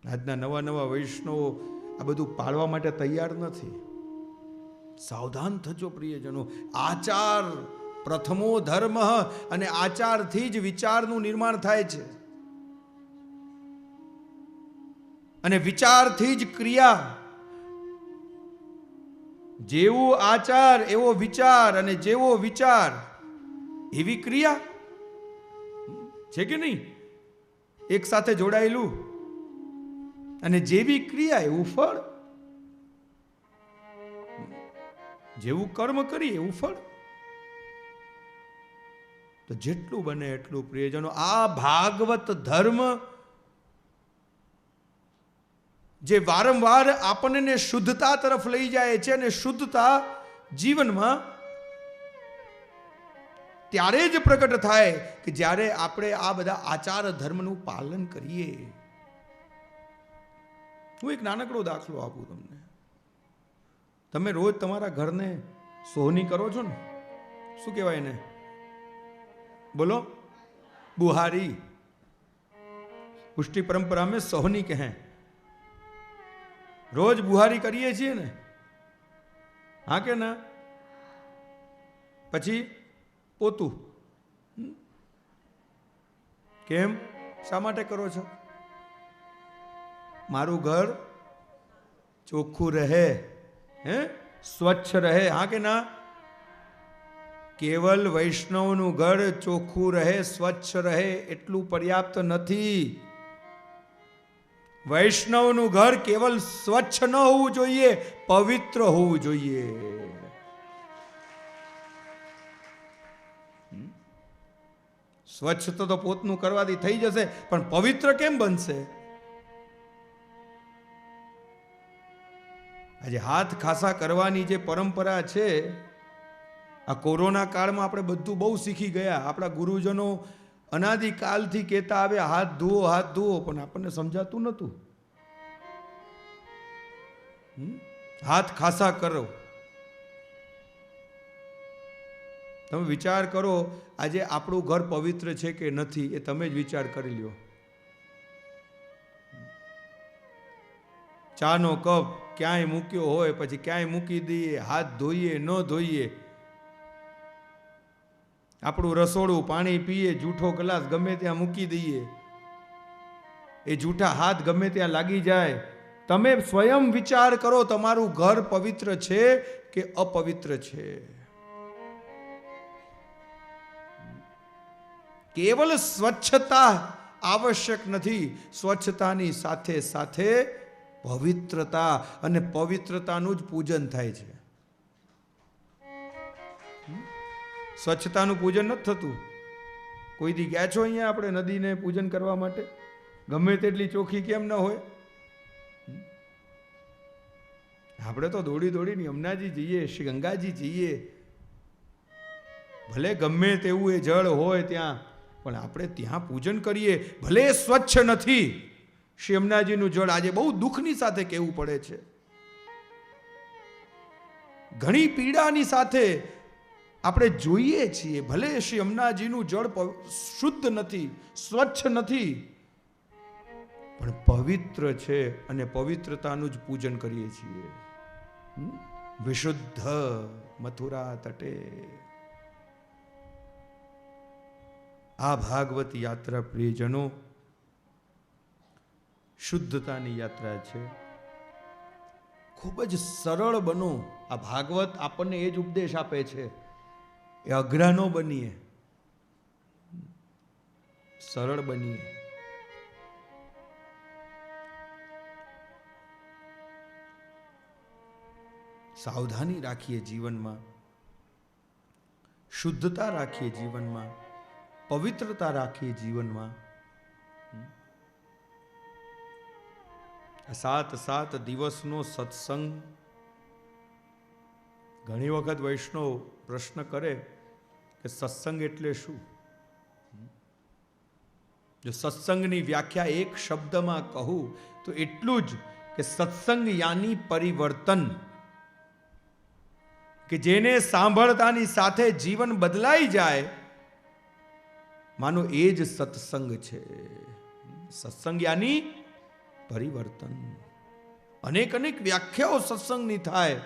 આજના નવા નવા વૈષ્ણવો આ બધું પાળવા માટે તૈયાર નથી. સાવધાન થજો પ્રિયજનો. આચાર પ્રથમો ધર્મ, અને આચારથી જ વિચારનું નિર્માણ થાય છે, અને વિચારથી જ ક્રિયા. જેવો આચાર એવો વિચાર, અને જેવો વિચાર એવી ક્રિયા. છે કે નહીં? એક સાથે જોડાયેલું. અને જેવી ક્રિયા એવું ફળ. જેવું કર્મ કરીએ એવું ફળ. તો જેટલું બને એટલું પ્રિયજનો આ ભાગવત ધર્મ જે વારંવાર આપણને શુદ્ધતા તરફ લઈ જાય છે, અને શુદ્ધતા જીવનમાં ત્યારે જ પ્રગટ થાય કે જ્યારે આપણે આ બધા આચાર ધર્મનું પાલન કરીએ. હું એક નાનકડો દાખલો આપું તમને. તમે રોજ તમારા ઘરને સોહની કરો છો ને? શું કહેવાય એને? બોલો. બુહારી. પુષ્ટિ પરંપરા में सोहनी કહે. રોજ બુહારી કરીએ છીએ ને? હા કે ના? પછી પોતું. કેમ? શા માટે કરો છો? મારું ઘર ચોખ્ખું રહે, સ્વચ્છ રહે. હા કે ના? કેવલ વૈષ્ણવનું ઘર ચોખ્ખું રહે, સ્વચ્છ રહે એટલું પર્યાપ્ત નથી. વૈષ્ણવનું ઘર કેવલ સ્વચ્છ ન હોવું જોઈએ, પવિત્ર હોવું જોઈએ. સ્વચ્છ તો પોતનું કરવાથી થઈ જશે, પણ પવિત્ર કેમ બનશે? આજે હાથ ખાસા કરવાની જે પરંપરા છે, આ કોરોના કાળમાં આપણે બધું બહુ શીખી ગયા. આપણા ગુરુજનો અનાદિકાલથી કહેતા આવે હાથ ધુઓ, હાથ ધુઓ, પણ આપણને સમજાતું નહોતું. હાથ ખાસા કરો. તમે વિચાર કરો, આજે આપણું ઘર પવિત્ર છે કે નથી એ તમે જ વિચાર કરી લ્યો. ચાનો કપ ક્યાંય મૂક્યો હોય, પછી ક્યાંય મૂકી દઈએ, હાથ ધોઈએ ન ધોઈએ. આપણું રસોડું, પાણી પીએ, જૂઠો ગ્લાસ ગમે ત્યાં મૂકી દઈએ, એ જૂઠા હાથ ગમે ત્યાં લાગી જાય. તમે સ્વયં વિચાર કરો, તમારું ઘર પવિત્ર છે કે અપવિત્ર છે? કેવલ સ્વચ્છતા આવશ્યક નથી, સ્વચ્છતાની સાથે સાથે પવિત્રતા, અને પવિત્રતાનું જ પૂજન થાય છે. સ્વચ્છતાનું પૂજન નથી થતું. કોઈ દી ગયા છો અહીંયા આપણે નદીને પૂજન કરવા માટે? ગમે તેટલી ચોખ્ખી કેમ ન હોય? આપણે તો દોડી દોડીને યમુનાજી જઈએ, શ્રી ગંગાજી જઈએ, ભલે ગમે તેવું એ જળ હોય ત્યાં, પણ આપણે ત્યાં પૂજન કરીએ. ભલે સ્વચ્છ નથી શ્રી યમુનાજીનું જળ. આજે બહુ દુઃખની સાથે કહેવું પડે છે, ઘણી પીડાની સાથે આપણે જોઈએ છીએ, ભલે શ્રી યમુનાજીનું જળ શુદ્ધ નથી, સ્વચ્છ નથી, પણ પવિત્ર છે, અને પવિત્રતાનું જ પૂજન કરીએ છીએ. વિશુદ્ધ મથુરા તટે. આ ભાગવત યાત્રા પ્રિયજનો શુદ્ધતાની યાત્રા છે. ખૂબ જ સરળ બનો. આ ભાગવત આપણને એ જ ઉપદેશ આપે છે, એ અઘરા ન બનીએ, સરળ બનીએ. સાવધાની રાખીએ જીવનમાં, શુદ્ધતા રાખીએ જીવનમાં, પવિત્રતા રાખીએ જીવનમાં. 7 દિવસનો સત્સંગ. ઘણી વખત વૈષ્ણવ પ્રશ્ન કરે કે સત્સંગ એટલે શું? જો સત્સંગની વ્યાખ્યા એક શબ્દમાં કહું તો એટલું જ કે સત્સંગ યાની પરિવર્તન, કે જેને સાંભળતાની સાથે જીવન બદલાઈ જાય, માનો એ જ સત્સંગ છે. સત્સંગ યાની પરિવર્તન. અનેક અનેક વ્યાખ્યાઓ સત્સંગની થાય,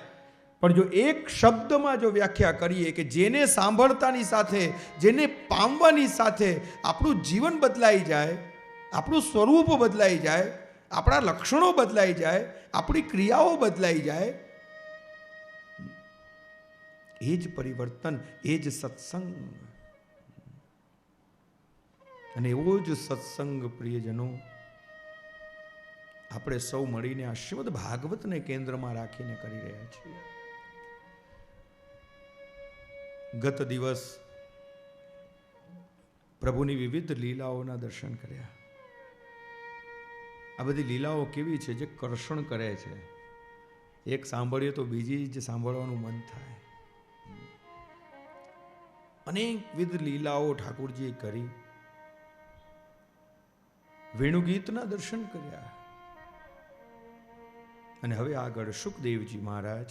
પણ જો એક શબ્દમાં જો વ્યાખ્યા કરીએ કે જેને સાંભળતાની સાથે, જેને પામવાની સાથે આપણું જીવન બદલાઈ જાય, આપણું સ્વરૂપ બદલાઈ જાય, આપણા લક્ષણો બદલાઈ જાય, આપણી ક્રિયાઓ બદલાઈ જાય, એ જ પરિવર્તન, એ જ સત્સંગ. અને એવો જ સત્સંગ પ્રિયજનો આપણે સૌ મળીને આ શ્રીમદ ભાગવતને કેન્દ્રમાં રાખીને કરી રહ્યા છીએ. ગત દિવસ પ્રભુની વિવિધ લીલાઓના દર્શન કર્યા. આ બધી લીલાઓ કેવી છે? જે કર્ષણ કરે છે. એક સાંભળીએ તો બીજી જ સાંભળવાનું મન થાય. અનેકવિધ લીલાઓ ઠાકોરજીએ કરી. વેણુગીતના દર્શન કર્યા. અને હવે આગળ સુખદેવજી મહારાજ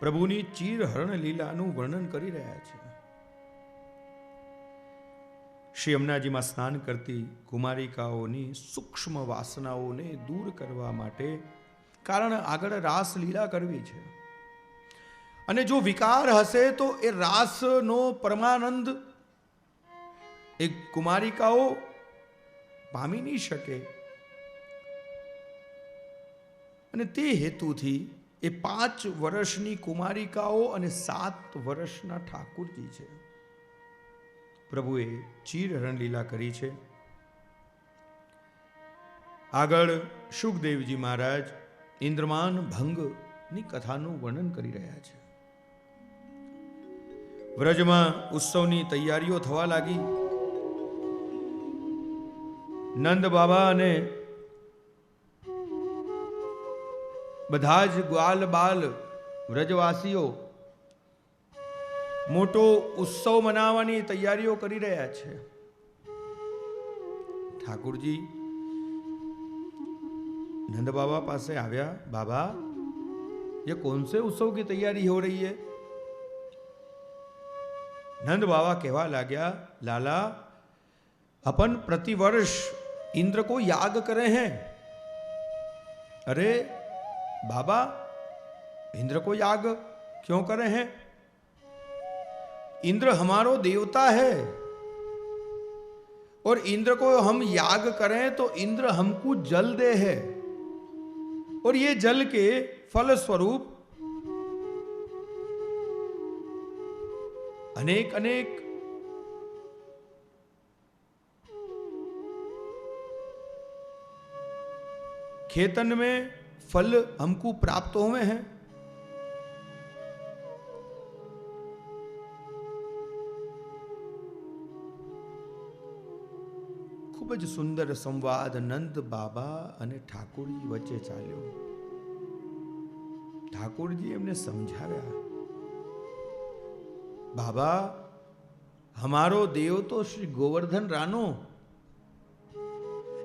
પ્રભુની ચીરહરણ લીલાનું વર્ણન કરી રહ્યા છે. શ્રી યમુનાજીમાં સ્નાન કરતી કુમારિકાઓની સૂક્ષ્મ વાસનાઓને દૂર કરવા માટે, કારણ આગળ રાસ લીલા કરવી છે, અને જો વિકાર હશે તો એ રાસનો પરમાનંદ એ કુમારિકાઓ પામી નહીં શકે. અને તે હેતુથી એ 5 વર્ષની કુમારિકાઓ અને 7 વર્ષના ઠાકુરજી છે. પ્રભુએ ચીરહરણ લીલા કરી છે. આગળ સુખદેવજી મહારાજ ઇન્દ્રમાન ભંગની કથાનું વર્ણન કરી રહ્યા છે. વ્રજમાં ઉત્સવની તૈયારીઓ થવા લાગી. નંદ બાબા અને બધા જ ગ્વાલ બાલ વ્રજવાસીઓ મોટો ઉત્સવ મનાવવાની તૈયારીઓ કરી રહ્યા છે. ઠાकुरજી नंद बाबा पास आव्या, बाबा ये कौन से उत्सव की तैयारी हो रही है? नंद बाबा कहवा लाग्या, लाला अपन प्रतिवर्ष इंद्र को याग करे हैं। अरे बाबा, इंद्र को याग क्यों करे हैं? इंद्र हमारो देवता है और इंद्र को हम याग करें तो इंद्र हमको जल दे है और ये जल के फल स्वरूप अनेक अनेक खेतन में फल हमको प्राप्त हुए हैं। खूब ज सुंदर संवाद नंद बाबा अने ठाकुरजी वच्चे चाल्यो। ठाकुरजी एमने समझाव्या, बाबा हमारो देव तो श्री गोवर्धन रानो,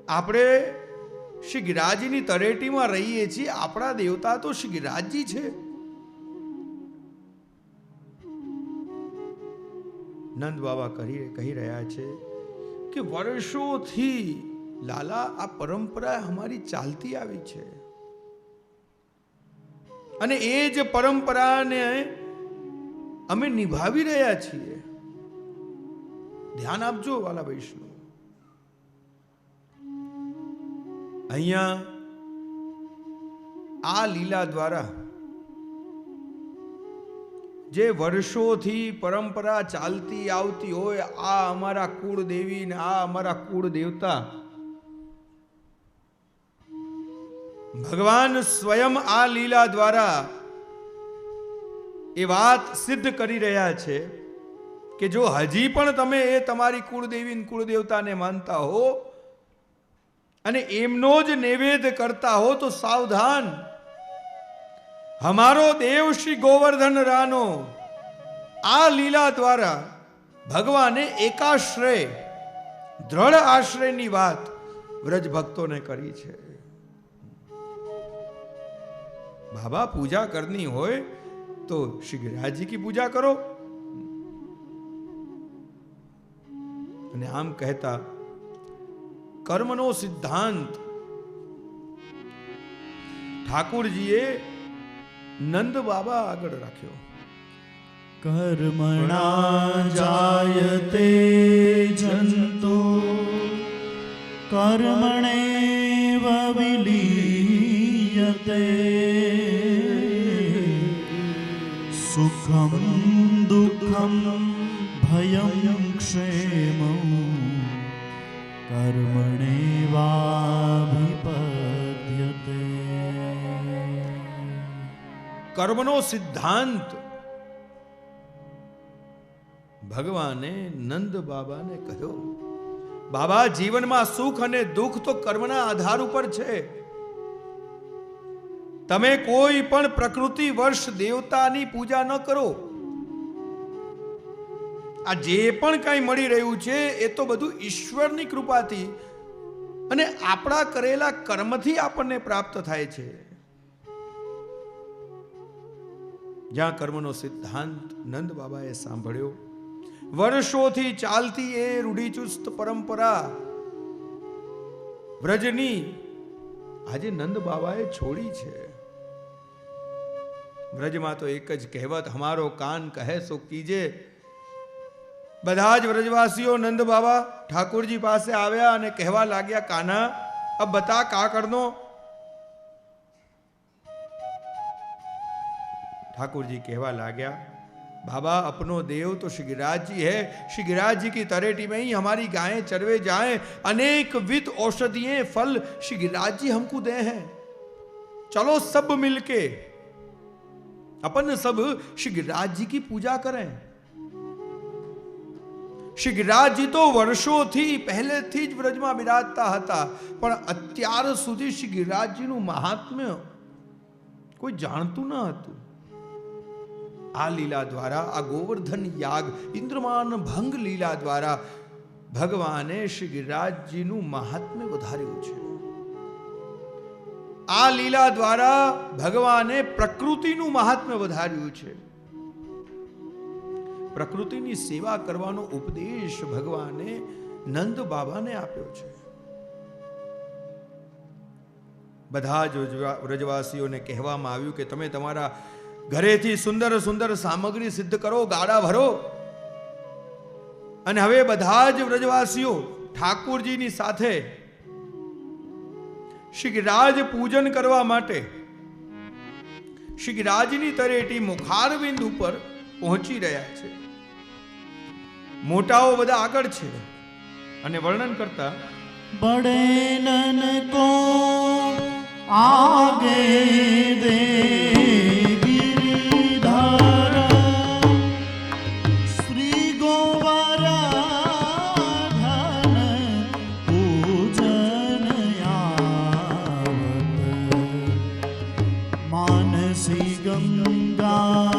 आपणे श्री गिराजीनी तरेटीमां रहीए छीए, आपणा देवता तो श्री गिराजी छे। नंद बाबा कही रह्या छे कि वर्षोथी लाला आ परंपरा हमारी चालती आवी छे अने ए ज परंपराने अमे निभावी रह्या छीए। ध्यान आपजो वाला वैष्णव, अहींया आ लीला द्वारा जे वर्षोथी परंपरा चालती आवती होय, आ अमारा कुळ देवी ने आ अमारा कुळ देवता, भगवान स्वयं आ लीला द्वारा ए वात सिद्ध करी रह्या छे कि जो हजी पण तमे ए तमारी कुळदेवी ने कुळदेवताने मानता हो अने एमनो ज नैवेद्य करता हो तो सावधान, हमारो देव श्री गोवर्धन रानो आ लीला द्वारा भगवाने एकाश्रय दृढ़ आश्रय नी बात व्रज भक्तों ने करी छे। बाबा पूजा करनी होय तो श्री गिरिराज जी की पूजा करो। અને આમ કહેતા કર્મનો સિદ્ધાંત ઠાકોરજીએ નંદ બાબા આગળ રાખ્યો. કર્મણા જાયતે જંતો કર્મણેવ વિલીયતે સુખમ દુઃખમ ભયમ ક્ષેમં કર્મણેવાભિપદ્યતે. કર્મનો સિદ્ધાંત ભગવાને નંદ બાબાને કહ્યો. બાબા, જીવનમાં સુખ અને દુઃખ તો કર્મના આધાર ઉપર છે. તમે કોઈ પણ પ્રકૃતિ વર્ષ દેવતાની પૂજા ન કરો. આ જે પણ કંઈ મળી રહ્યું છે એ તો બધું ઈશ્વરની કૃપાથી અને આપણા કરેલા કર્મથી આપણને પ્રાપ્ત થાય છે. જ્યાં કર્મનો સિદ્ધાંત નંદ બાબાએ સાંભળ્યો, વર્ષોથી ચાલતી એ રૂઢિચુસ્ત પરંપરા વ્રજની આજે નંદ બાબાએ છોડી છે. વ્રજમાં તો એક જ કહેવત, હમારો કાન કહે સો કીજે. બધા જ વ્રજવાસીઓ નંદ બાબા ઠાકોરજી પાસે આવ્યા અને કહેવા લાગ્યા, કાના અબ બતા કા કરનો. ઠાकुरजी कहवा लाग्या, बाबा अपनो देव तो श्री गिरिराज जी है. श्री गिरिराज जी की तरेटी में ही हमारी गायें चरवे जाएं. अनेक विध औषधिएं फल श्री गिरिराज जी हमको दे हैं. चलो सब मिलके अपन सब श्री गिरिराज जी की पूजा करें. श्री गिरिराज जी तो વર્ષોથી પહેલેથી જ વ્રજમાં બિરાજતા હતા, પણ અત્યાર સુધી શ્રી ગિરિરાજજીનું મહાત્મ્ય કોઈ જાણતું ન હતું. આ લીલા દ્વારા, આ ગોવર્ધન યાગ ઇન્દ્રમાન ભંગ લીલા દ્વારા ભગવાને શ્રી ગિરિરાજજીનું મહાત્મ્ય વધાર્યું છે. આ લીલા દ્વારા ભગવાને પ્રકૃતિનું મહાત્મ્ય વધાર્યું છે. પ્રકૃતિની સેવા કરવાનો ઉપદેશ ભગવાને નંદ બાબાને આપ્યો છે. બધા જ વ્રજવાસીઓને કહેવામાં આવ્યું કે તમે તમારા ઘરેથી સુંદર સુંદર સામગ્રી સિદ્ધ કરો, ગાડા ભરો. અને હવે બધા જ વ્રજવાસીઓ ઠાકોરજીની સાથે શ્રી ગિરિરાજ પૂજન કરવા માટે શ્રી ગિરિરાજની તરેટી મુખારવિંદ ઉપર પહોંચી રહ્યા છે. મોટાઓ બધા આગળ છે અને વર્ણન કરતા, બડે નન કો આગે દે ગિરિધર શ્રી ગોવર્ધન પૂજન આવત માનસી ગંગા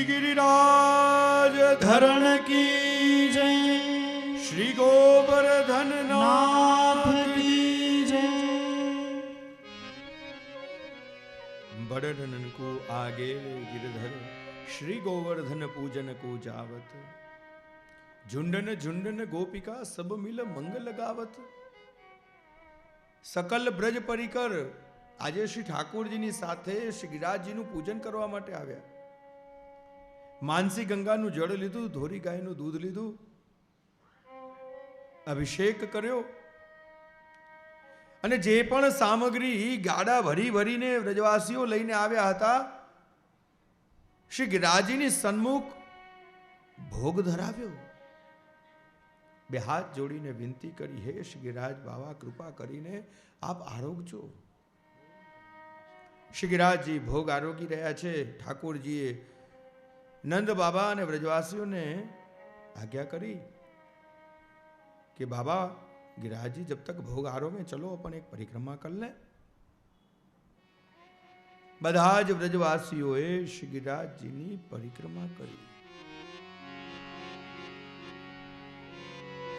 गिरिराज धरण की जय, श्री गोवर्धन नाथ की जय। बड़नन को आगे गिरधर, श्री गोवर्धन पूजन को जावत। झुंडन झुंडन गोपिका सब मिल मंगल गावत। सकल ब्रज परिकर આજે શ્રી ઠાકોરજીની સાથે શ્રી ગિરિરાજજીનું પૂજન કરવા માટે આવ્યા. માનસી ગંગાનું જળ લીધું, ધોરી ગાયનું દૂધ લીધું, અભિષેક કર્યો અને જે પણ સામગ્રી ગાડા ભરી ભરીને વ્રજવાસીઓ લઈને આવ્યા હતા, શ્રી ગિરિરાજજીની સન્મુખ ભોગ ધરાવ્યો. બે હાથ જોડીને વિનંતી કરી, હે શ્રી ગિરિરાજ બાવા, કૃપા કરીને આપ આરોગજો. શ્રી ગિરિરાજજી ભોગ આરોગી રહ્યા છે. ઠાકોરજીએ નંદ બાબા અને વ્રજવાસીઓને આજ્ઞા કરી કે બાબા गिरिराज जी जब तक भोग आरोगे चलो अपन एक परिक्रमा कर ले. બધા જ વ્રજવાસીઓએ શ્રી ગિરિરાજજીની પરિક્રમા કરી.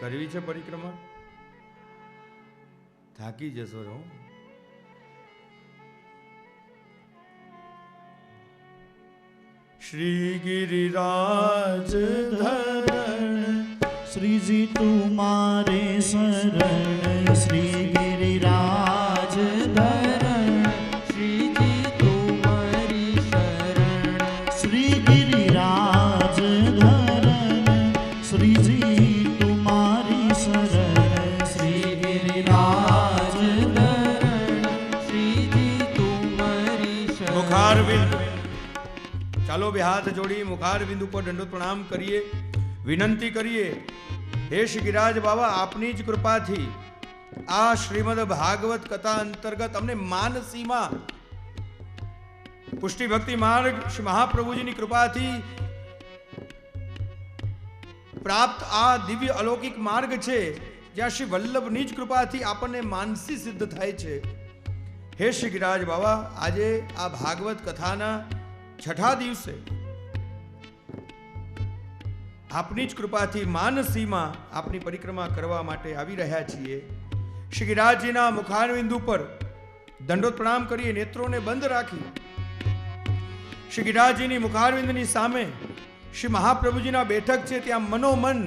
કરવી છે પરિક્રમા, થાકી જશો હો. श्री गिरिराज धरण, श्री जी तुम्हारे शरण, श्री गिरिराज धरण, श्री जी तुम्हारी शरण, श्री गिरिराज धरण, श्री जी तुम्हारी शरण, श्री गिरिराज धरण, श्री जी तुम्हारी शरण. मुखारविंद, ચાલો બે હાથ જોડી મુખારવિંદ ઉપર દંડોત પ્રણામ કરીએ, વિનંતી કરીએ, હે શ્રી ગિરિરાજ બાબા, આપની જ કૃપાથી આ શ્રીમદ ભાગવત કથા અંતર્ગત અમને માનસીમાં પુષ્ટિ ભક્તિ માર્ગ શ્રી મહાપ્રભુજીની કૃપાથી પ્રાપ્ત આ દિવ્ય અલૌકિક માર્ગ છે, જ્યાં શ્રી વલ્લભની જ કૃપાથી આપણને માનસી સિદ્ધ થાય છે. હે શ્રી ગિરિરાજ બાબા, આજે આ ભાગવત કથાના છઠ્ઠા દિવસે આપની જ કૃપાથી માનસીમાં આપની પરિક્રમા કરવા માટે આવી રહ્યા છીએ. શ્રી ગિરિરાજજીના મુખારવિંદ ઉપર દંડોત પ્રણામ કરીએ, નેત્રોને બંધ રાખી શ્રી ગિરિરાજજીની મુખારવિંદની સામે શ્રી મહાપ્રભુજીના બેઠક છે ત્યાં મનોમન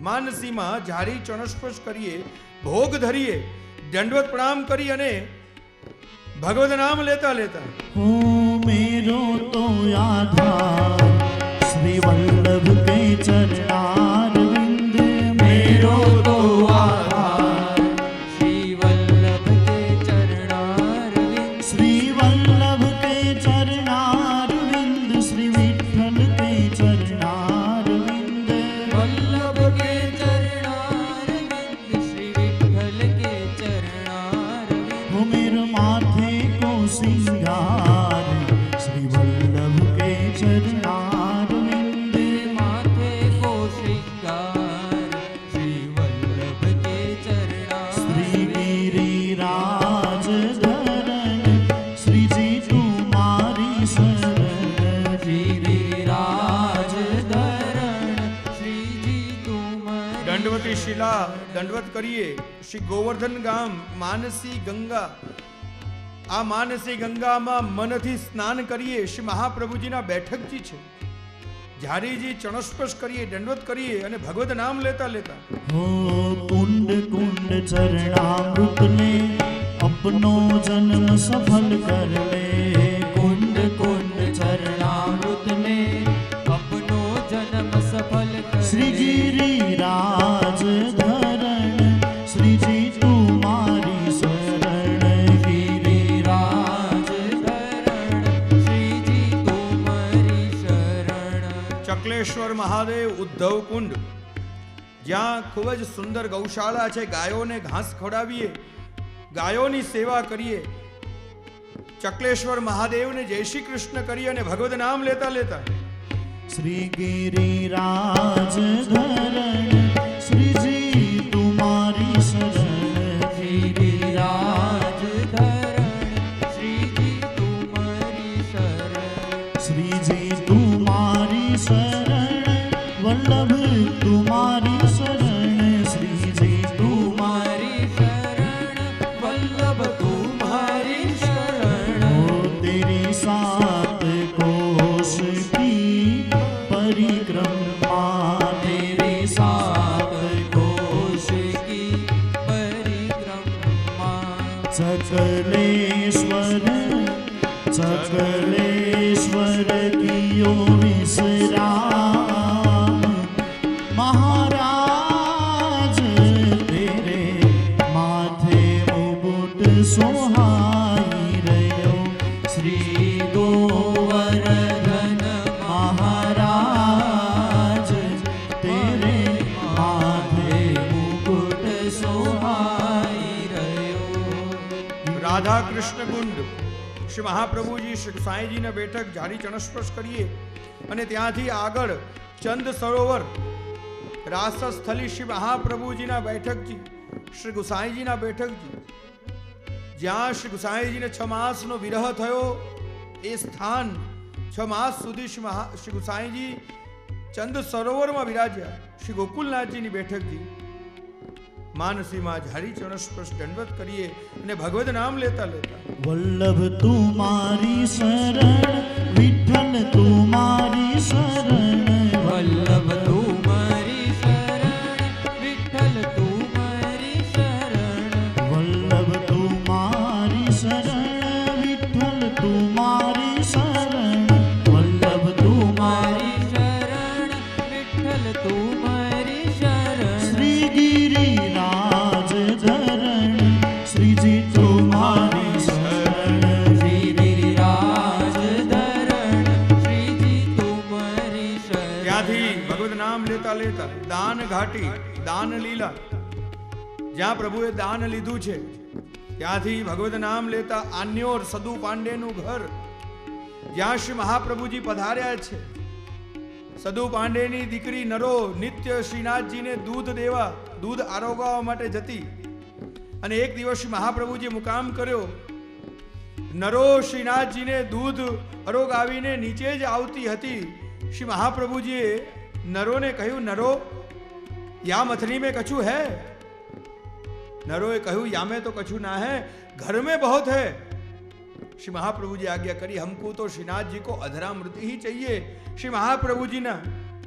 માનસીમાં જારી ચણસ્પર્શ કરીએ, ભોગ ધરીએ, દંડવત પ્રણામ કરી અને ભગવદ નામ લેતા લેતા हो मेरो तो आधार, श्री वल्लभ के चरणारविंद मेरो तो आधार, श्री वल्लभ के चरणारविंद, श्री वल्लभ के चरणारविंद, श्री विठ्ठल के चरणारविंद, वल्लभ के चरणारविंद, श्री विठ्ठल के चरणारविंद. हो मेरे माथे को सिंगार, श्री वल्लभ के चरणारविंद, माथे को श्रृंगार, श्री वल्लभ के चरणारविंद. श्री गिरिराज धरण, श्री जी तुम्हारी शरण, श्री गिरिराज धरण, श्री जी तुम्हारी દંડવતી શિલા દંડવત કરીએ. શ્રી ગોવર્ધન ગામ માનસી ગંગા, આ માનસી ગંગામાં મનથી સ્નાન કરીએ. શ્રી મહાપ્રભુજીના બેઠકજી છે, જારીજી ચણસ્પર્શ કરીએ, દંડવત કરીએ અને ભગવદ નામ લેતા લેતા हो कुंड कुंड चरणामृत ले अपनो जन्म सफल कर ले, कुंड कुंड चरणामृत ले अपनो जन्म सफल कर. श्री गिरिराज धरण, श्री जी तुम्हारी शरण, गिरिराज धरण, श्री जी तुम्हारी शरण. ચકલેશ્વર મહાદેવ ઉદ્ધવ કુંડ, જ્યાં ખૂબ જ સુંદર ગૌશાળા છે, ગાયોને ઘાસ ખવડાવીએ, ગાયોની સેવા કરીએ, ચકલેશ્વર મહાદેવને જય શ્રી કૃષ્ણ કરી અને ભગવદ નામ લેતા લેતા श्री गिरिराज धरण, श्री जी तुम्हारी शरण, गिरिराज धरण, श्री जी तुम्हारी शरण. श्री जी तुम्हारी शरण वल्लभ तुम्हारी शरण श्री जी तुम्हारी शरण वल्लभ तुम्हारी शरण हो तेरी सात कोश की परिक्रमा तेरी सात कोश की परिक्रमा सकलेश्वर सकलेश्वर कियो विश्राम महाराज तेरे माथे मुकुट सोहाई रह्यो श्री गोवर्धन महाराज तेरे माथे मुकुट सोहाई રહ્યો રાધા કૃષ્ણ કુંડ શ્રી મહાપ્રભુજી શ્રી સાંઈજીને બેઠક જારી ચણસ્પર્શ કરીએ અને ત્યાંથી આગળ ચંદ સરોવર રાસસ્થલી શ્રી મહાપ્રભુજીના બેઠકજી શ્રી ગુસાઈજીના બેઠકજી જ્યાં શ્રી ગુસાઈજીને 6 માસનો વિરહ થયો એ સ્થાન 6 માસ સુધી શ્રી ગુસાઈજી ચંદ સરોવરમાં વિરાજ્યા શ્રી ગોકુલનાથજીની બેઠકજી માનસીમાં જારી ચરણસ્પર્શ દંડવત કરીએ અને ભગવદ નામ લેતા લેતા वल्लभ तुम्हारी शरण विठ्ठल तुम्हारी शरण વલ્લભ તુમારી શરણ વિઠ્ઠલ તુમારી શરણ वल्लभ तुम्हारी शरण विठ्ठल तुम्हारी शरण वल्लभ तुम्हारी તુમારી શરણ વિઠ્ઠલ તુમારી શરણ श्री गिरिराज धरण श्रीजी तुम्हारी शरण શ્રી ગિરિરાજ ધરણ શ્રીજી તુમારી શરણ ત્યાંથી ભગવદ નામ લેતા લેતા દાન ઘાટી દાન લીલા જ્યાં પ્રભુએ દાન લીધું છે ત્યાંથી ભગવદ નામ લેતા આન્યોર સદુ પાંડેનું ઘર જ્યાં શ્રી મહાપ્રભુજી પધાર્યા છે સદુ પાંડેની દીકરી નરો નિત્ય શ્રીનાથજીને દૂધ દેવા દૂધ આરોગવા માટે જતી અને એક દિવસ શ્રી મહાપ્રભુજી મુકામ કર્યો નરો શ્રીનાથજીને દૂધ આરોગાવીને નીચે જ આવતી હતી શ્રી મહાપ્રભુજીએ નરોને કહ્યું નરો યા મથની में कछु है नरोए कहूँ या में तो कछु ना है घर में बहुत है श्री महाप्रभु जी आज्ञा करी हमको तो श्रीनाथ जी को अधरामृति ही चाहिए श्री महाप्रभु जी ना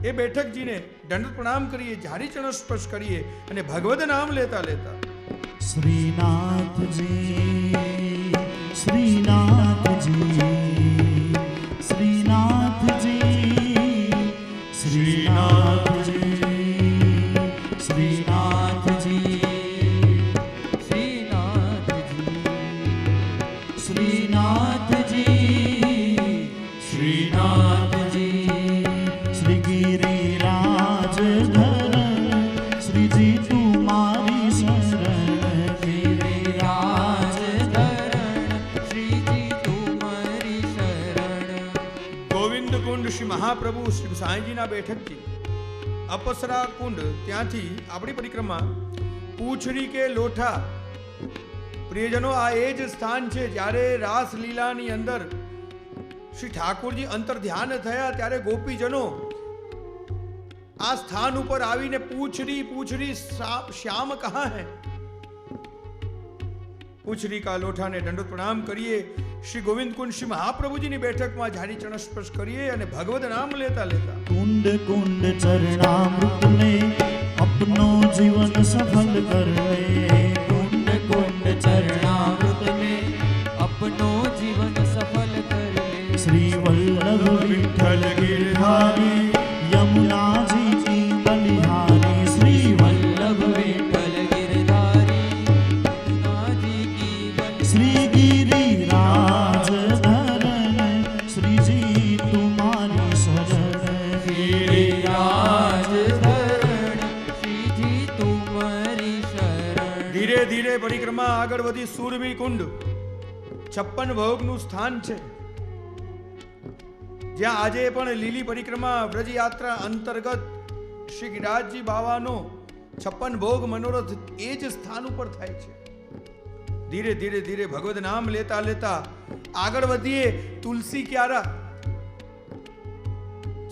એ બેઠકજીને દંડ પ્રણામ કરીએ જારી ચરણ સ્પર્શ કરીએ અને ભગવદ નામ લેતા લેતા श्रीनाथजी श्रीनाथजी श्रीनाथजी श्रीनाथजी શ્રીનાથજી શ્રીનાથજી શ્રીનાથજી શ્રીનાથજી श्री गिरिराज धरण श्रीजी तुम्हारी शरण ગિરિરાજ ધરણ શ્રીજી તુમારી શરણ ગોવિંદ કુંડ શ્રી મહાપ્રભુ શ્રી સાંઈજીના બેઠકજી અપસરા કુંડ ત્યાંથી આપણી પરિક્રમા પૂછડી કે લોઠા પ્રિયજનો આ એ જ સ્થાન છે જ્યારે રાસલીલાની અંદર શ્રી ઠાકોરજી અંતર ધ્યાન થયા ત્યારે ગોપીજનો આ સ્થાન ઉપર આવીને પૂછડી પૂછડી શ્યામ કહા હૈ પૂછડી કા લોઠાને દંડોત પ્રણામ કરીએ શ્રી ગોવિંદ કુંડ શ્રી મહાપ્રભુજીની બેઠકમાં જારી ચરણ સ્પર્શ કરીએ અને ભગવદ નામ લેતા લેતા कुंड कुंड चरणामृत में अपनो जीवन सफल कर ले कुंड कुंड चरणामृत में अपनो जीवन सफल कर ले श्री वल्लभ विठ्ठल गिरधारी यमुना जी की बलिहारी श्री वल्लभ विठ्ठल गिरधारी यमुनाजी की बलि श्री गिरिराज धरण श्री जी तुम्हारी शरण गिरिराज धरण श्रीजी तुम्हारी शरण ધીરે ધીરે પરિક્રમા આગળ વધી સુરભી કુંડ 56 ભોગનું સ્થાન છે જ્યાં આજે પણ લીલી પરિક્રમા વ્રજ યાત્રા અંતર્ગત શ્રી ગિરિરાજજી બાવાનો 56 ભોગ મનોરથ એ જ સ્થાન ઉપર થાય છે ધીરે ધીરે ધીરે ભગવદ નામ લેતા લેતા આગળ વધીએ તુલસી ક્યારા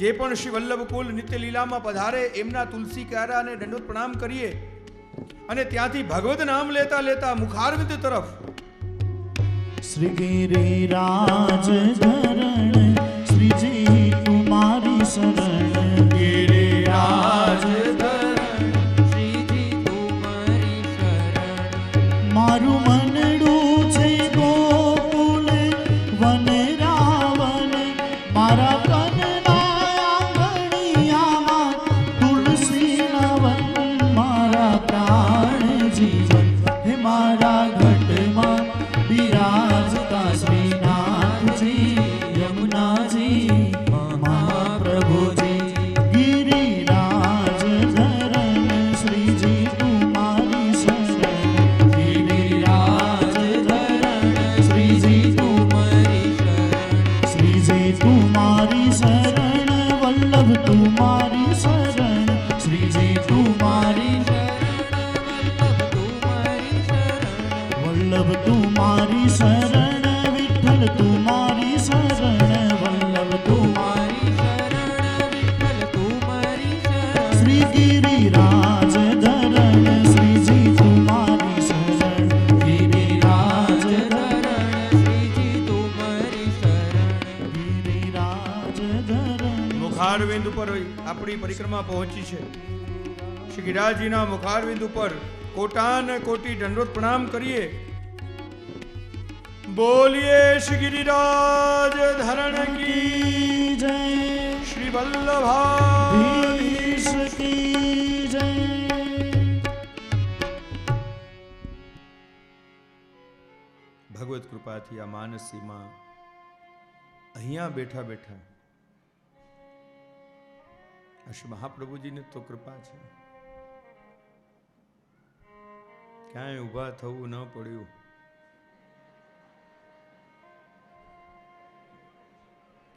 જે પણ શ્રી વલ્લભ કુલ નિત્ય લીલામાં પધારે એમના તુલસી ક્યારાને દંડવત પ્રણામ કરીએ અને ત્યાંથી ભગવત નામ લેતા લેતા મુખારવિંદ તરફ શ્રી ગિરિરાજ ધરણ શ્રીજી તુમારી શરણ ગિરિરાજ ધરણ શ્રીજી તુમારી શરણ મારું મનડું છે ગોકુલ વન રાવણ મારા કનના આંગણિયામાં તુલસીના વન મારા પ્રાણ જીવન હે મારા ઘટમાં બિરાજતા શ્રીનાથજી યમુનાજી મહાપ્રભુજી ગિરિરાજ ધરણ શ્રીજી તુમારી શરણ ગિરિરાજ ધરણ શ્રીજી તુમારી શરણ શ્રીજી તુમારી શરણ વલ્લભ તુમારી શરણ શ્રીજી તુમારી વલ્લભ તુમારી શરણ વલ્લભ તુમારી શરણ વિઠ્ઠલ તુમારી શરણ વલ્લભ તુમારી વિઠ્ઠલ તુમારી શરણ શ્રી ગિરિરાજ ધરણ શ્રીજી તુમારી શરણ ગિરિરાજ ધરણ શ્રીજી તુમારી શરણ ગિરિરાજ ધરણ મુખારવિંદ ઉપર આપણી પરિક્રમા પહોંચી છે. શ્રી ગિરિરાજજીના મુખારવિંદ ઉપર કોટાન કોટી દંડવત પ્રણામ કરીએ. બોલીએ શ્રી ગિરિરાજ ધરણ કી કી જય શ્રી વલ્લભાધીશ ધીશ કી જય ભગવત કૃપાથી આ માનસીમાં અહીંયા બેઠા બેઠા શ્રી મહાપ્રભુજીને તો કૃપા છે. ક્યાંય ઊભા થવું ન પડ્યું.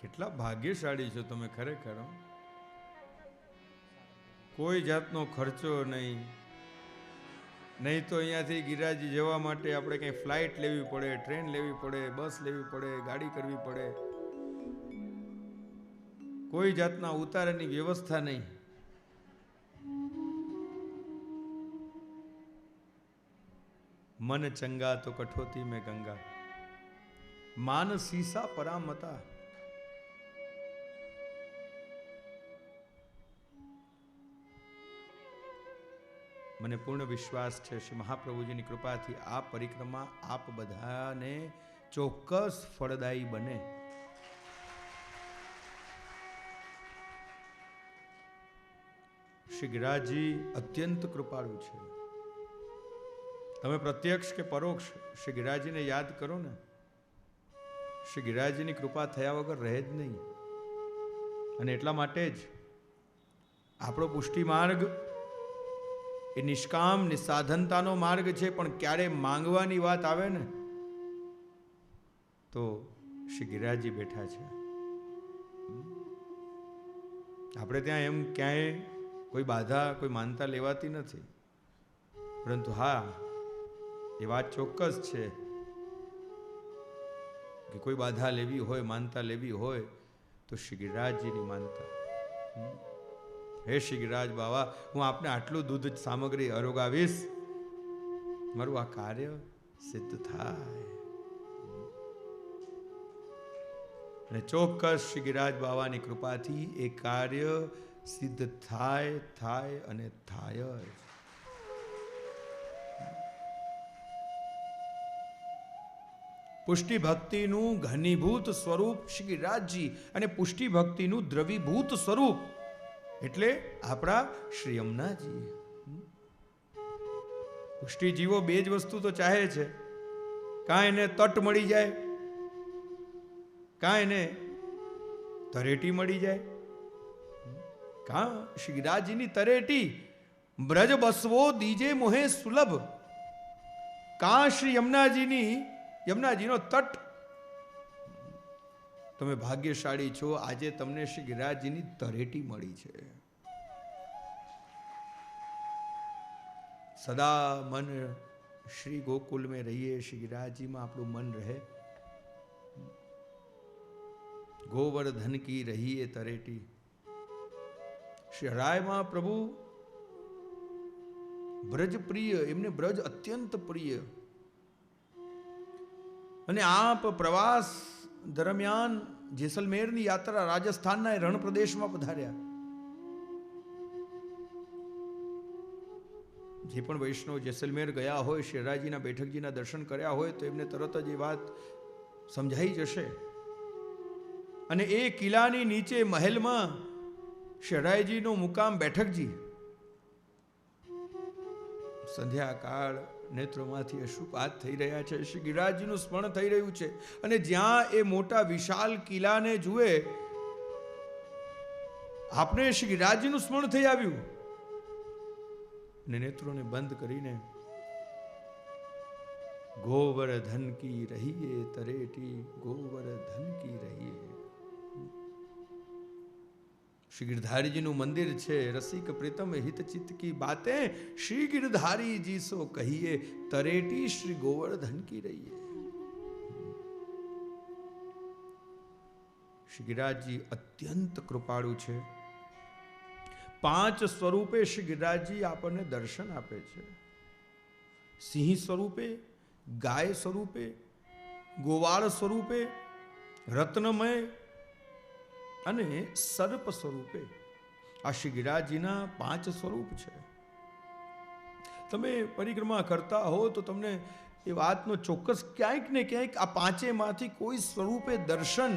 કેટલા ભાગ્યશાળી છો તમે ખરેખર. કોઈ જાતનો ખર્ચો નહીં. નહીં તો અહીંયાથી ગિરિરાજજી જવા માટે આપણે કંઈ ફ્લાઇટ લેવી પડે, ટ્રેન લેવી પડે, બસ લેવી પડે, ગાડી કરવી પડે. કોઈ જાતના ઉતારાની વ્યવસ્થા નહીં. મન ચંગા તો કઠોતી મેં ગંગા માન સીસા પરામતા. મને પૂર્ણ વિશ્વાસ છે શ્રી મહાપ્રભુજીની કૃપાથી આ પરિક્રમા આપ બધાને ચોક્કસ ફળદાયી બને. શ્રી ગિરિરાજજી અત્યંત કૃપાળુ છે. તમે પ્રત્યક્ષ કે પરોક્ષ શ્રી ગિરિરાજજીને યાદ કરો ને, શ્રી ગિરિરાજજીની કૃપા થયા વગર રહે જ નહીં. અને એટલા માટે જ આપણો પુષ્ટિ માર્ગ એ નિષ્કામ નિસાધનતાનો માર્ગ છે. પણ ક્યારે માંગવાની વાત આવે ને તો શ્રી ગિરિરાજજી બેઠા છે. આપણે ત્યાં એમ ક્યાંય કોઈ બાધા કોઈ માનતા લેવાતી નથી. પરંતુ હા, એ વાત ચોક્કસ છે કે કોઈ બાધા લેવી હોય, માનતા લેવી હોય તો શ્રી ગિરિરાજજીની માનતા. હે શ્રી ગિરિરાજ બાવા, હું આપને આટલું દૂધ સામગ્રી અરોગાવીશ, મારું આ કાર્ય સિદ્ધ થાય. અને ચોક્કસ શ્રી ગિરિરાજ બાવાની કૃપાથી એ કાર્ય સિદ્ધ થાય થાય અને થાય જ. પુષ્ટિ ભક્તિનું ઘનીભૂત સ્વરૂપ શ્રી ગિરિરાજજી અને પુષ્ટિ ભક્તિનું દ્રવીભૂત સ્વરૂપ એટલે આપણા શ્રી યમુનાજી. પુષ્ટિ જીવો બે જ વસ્તુ તો ચાહે છે, કાં એને તટ મળી જાય, કાં એને તરેટી મળી જાય. કાં શ્રી ગિરિરાજજીની તરેટી બ્રજ બસવો દીજે મોહે સુલભ, કાં શ્રી યમુનાજીનો તટ. તમે ભાગ્યશાળી છો, આજે તમને શ્રી ગિરિરાજજીની તરેટી મળી છે. સદા મન શ્રી ગોકુલ में રહીએ, શ્રી ગિરિરાજજીમાં આપણું મન રહે. ગોવર્ધન કી રહીએ તરેટી, શ્રી હરાયમાં પ્રભુ બ્રજ પ્રિય, એમને બ્રજ અત્યંત પ્રિય. અને આપ પ્રવાસ દરમિયાન જેસલમેરની યાત્રા રાજસ્થાનના રણ પ્રદેશમાં પધાર્યા. જે પણ વૈષ્ણવ જેસલમેર ગયા હોય, શેરાજીના બેઠકજીના દર્શન કર્યા હોય તો એમને તરત જ એ વાત સમજાઈ જશે. અને એ કિલ્લાની નીચે મહેલમાં શેરાઈજીનો મુકામ બેઠકજી. સંધ્યાકાળ નેત્રોમાંથી અશ્રુપાત થઈ રહ્યા છે, શ્રી ગિરિરાજજીનું સ્મરણ થઈ રહ્યું છે. અને જ્યાં એ મોટા વિશાળ કિલ્લાને જુએ, આપને શ્રી ગિરિરાજજીનું સ્મરણ થઈ આવ્યું. અને નેત્રોને બંધ કરીને ગોવર્ધન કી રહીએ તરેટી, ગોવર્ધન કી રહીએ. શ્રી गिरधारीजीનું મંદિર છે. રસિક પ્રીતમ હિત ચિત્ત કી બાતે, શ્રી गिरधारीजी સો કહીએ તરેટી, શ્રી ગોવર્ધન કી રહીએ. શ્રી ગિરિરાજજી અત્યંત કૃપાળુ છે. 5 સ્વરૂપે શ્રી ગિરિરાજજી આપણને દર્શન આપે છે. સિંહ સ્વરૂપે, ગાય સ્વરૂપે, ગોવાળ સ્વરૂપે, રત્નમય અને સર્પ સ્વરૂપે. આ શ્રી ગિરિરાજજીના 5 સ્વરૂપ છે. તમે પરિક્રમા કરતા હો તો તમને એ વાતનો ચોક્કસ ક્યાંક ને ક્યાંક આ 5માંથી કોઈ સ્વરૂપે દર્શન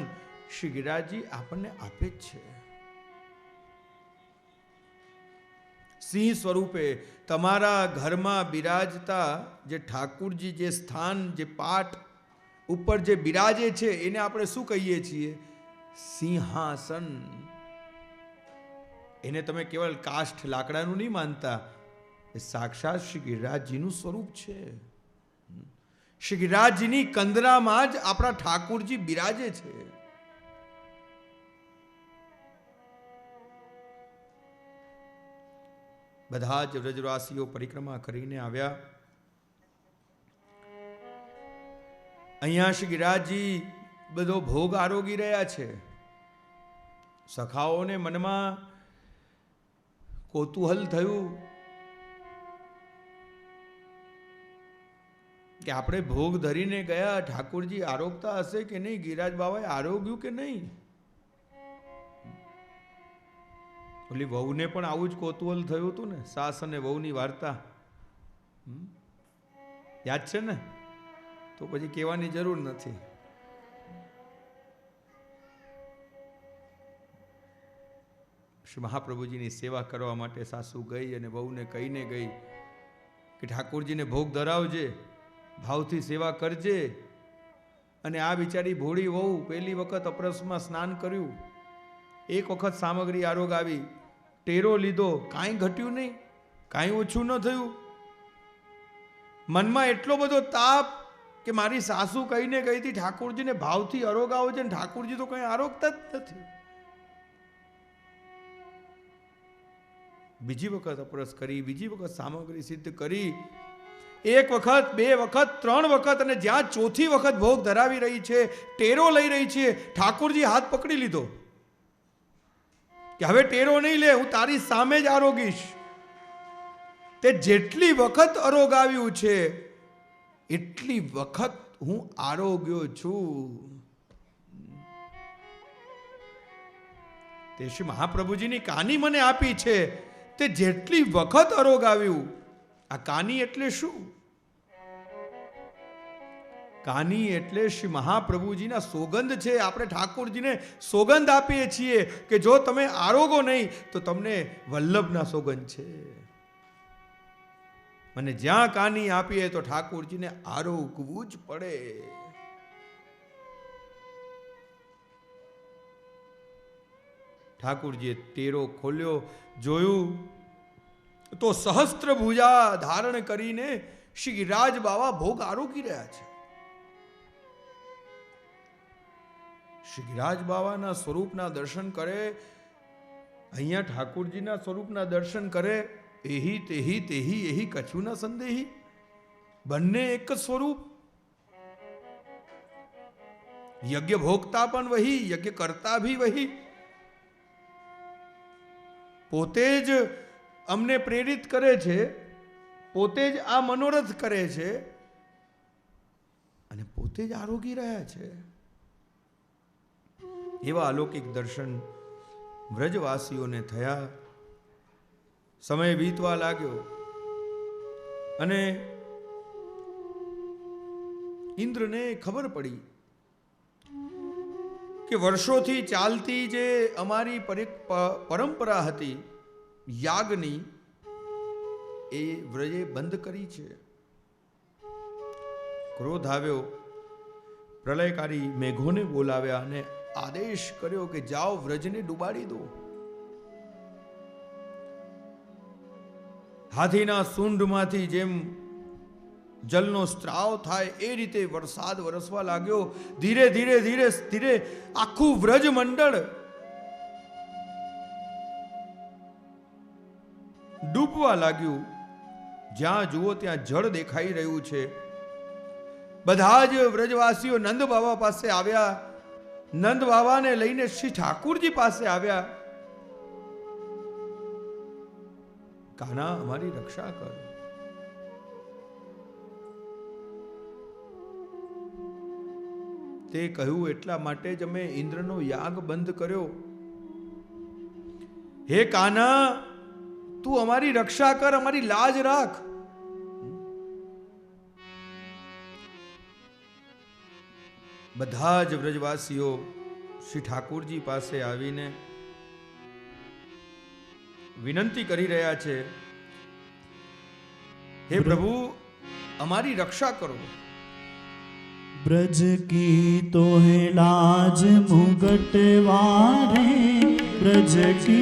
શ્રી ગિરિરાજજી આપણને આપે જ છે. સિંહ સ્વરૂપે તમારા ઘરમાં બિરાજતા જે ઠાકુરજી, જે સ્થાન, જે પાટ ઉપર જે બિરાજે છે એને આપણે શું કહીએ છીએ? સિંહાસન. એને તમે કેવલ કાષ્ઠ લાકડાનું નહીં માનતા, એ સાક્ષાત શ્રી ગિરિરાજજીનું સ્વરૂપ છે. શ્રી ગિરિરાજજીની કંદરામાં જ આપણા ઠાકુરજી બિરાજે છે. બધા જ વ્રજવાસીઓ પરિક્રમા કરીને આવ્યા. અહીંયા શ્રી ગિરિરાજજી બધો ભોગ આરોગી રહ્યા છે. સખાઓને મનમાં કૌતૂહલ થયું કે આપણે ભોગ ધરીને ગયા, ઠાકોરજી આરોગતા હશે કે નહીં, ગિરિરાજ બાબાએ આરોગ્યું કે નહીં. ઓલી વહુને પણ આવું જ કૌતૂહલ થયું હતું ને, સાસ અને વહુની વાર્તા યાદ છે ને? તો પછી કહેવાની જરૂર નથી. શ્રી મહાપ્રભુજીની સેવા કરવા માટે સાસુ ગઈ અને વહુને કહીને ગઈ કે ઠાકોરજીને ભોગ ધરાવજે, ભાવથી સેવા કરજે. અને આ બિચારી ભોળી વહુ પહેલી વખત અપરસમાં સ્નાન કર્યું, એક વખત સામગ્રી આરોગ આવી, ટેરો લીધો, કાંઈ ઘટ્યું નહીં, કાંઈ ઓછું ન થયું. મનમાં એટલો બધો તાપ કે મારી સાસુ કહીને ગઈ હતી ઠાકોરજીને ભાવથી આરોગાવો છે, ને ઠાકોરજી તો કંઈ આરોગતા જ નથી. બીજી વખત અપરસ કરી, બીજી વખત સામગ્રી સિદ્ધ કરી, 1 વખત, 2 વખત, 3 વખત, અને જ્યાં ચોથી વખત ભોગ ધરાવી રહી છે, ટેરો લઈ રહી છે, ઠાકોરજી હાથ પકડી લીધો કે હવે ટેરો નહીં લે, હું તારી સામે જ આરોગીશ. તે જેટલી વખત આરોગાવ્યું છે એટલી વખત હું આરોગ્યો છું. તે શ્રી મહાપ્રભુજીની કાની મને આપી છે, તે જેટલી વખત આરોગાવ્યું. આ કાની એટલે શું? કાની એટલે શ્રી મહાપ્રભુજીના સોગંદ છે. આપણે ઠાકોરજીને સોગંદ આપીએ છીએ કે જો તમે આરોગો નહીં તો તમને વલ્લભના સોગંદ છે. અને જ્યાં કાની આપીએ તો ઠાકોરજીને આરોગવું જ પડે. ઠાકોરજીએ ટેરો ખોલ્યો, જોયું તો સહસ્ત્ર ભુજા ધારણ કરીને શ્રી ગિરિરાજ બાવા ભોગ આરોગી રહ્યા છે. શ્રી ગિરિરાજ બાવાના સ્વરૂપના દર્શન કરે, અહીંયા ઠાકોરજીના સ્વરૂપના દર્શન કરે. એહી તેહી તેહી એહી કછું ના સંદેહી, બંને એક જ સ્વરૂપ. યજ્ઞ ભોગતા પણ વહી, યજ્ઞ કરતા ભી વહી. પોતે જ અમને પ્રેરિત કરે છે, પોતે જ આ મનોરથ કરે છે અને પોતે જ આરોગી રહ્યા છે. એવા અલૌકિક દર્શન વ્રજવાસીઓને થયા. સમય વીતવા લાગ્યો અને ઇન્દ્રને ખબર પડી કે વર્ષોથી ચાલતી જે અમારી પરંપરા હતી યાગની, એ વ્રજે બંધ કરી છે. ક્રોધ આવ્યો, પ્રલયકારી મેઘોને બોલાવ્યા અને આદેશ કર્યો કે જાઓ વ્રજને ડૂબાડી દો. હાથીના સૂંઢમાંથી જેમ જલનો સ્ત્રાવ થાય એ રીતે વરસાદ વરસવા લાગ્યો. ધીરે ધીરે ધીરે ધીરે આખું વ્રજ મંડળ ડૂબવા લાગ્યું. જ્યાં જુઓ ત્યાં જળ દેખાઈ રહ્યું છે. બધા જ વ્રજવાસીઓ નંદ બાબા પાસે આવ્યા. નંદ બાબાને લઈને શ્રી ઠાકુરજી પાસે આવ્યા. કાના, અમારી રક્ષા કર. તે કહ્યું, એટલા માટે જ અમે ઇન્દ્રનો યાગ બંધ કર્યો. હે કાના, તું અમારી રક્ષા કર, અમારી લાજ રાખ. બધા જ વ્રજવાસીઓ શ્રી ઠાકુરજી પાસે આવીને વિનંતી કરી રહ્યા છે, હે પ્રભુ, અમારી રક્ષા કરો. ब्रज की तो है लाज मुगट वारे, ब्रज की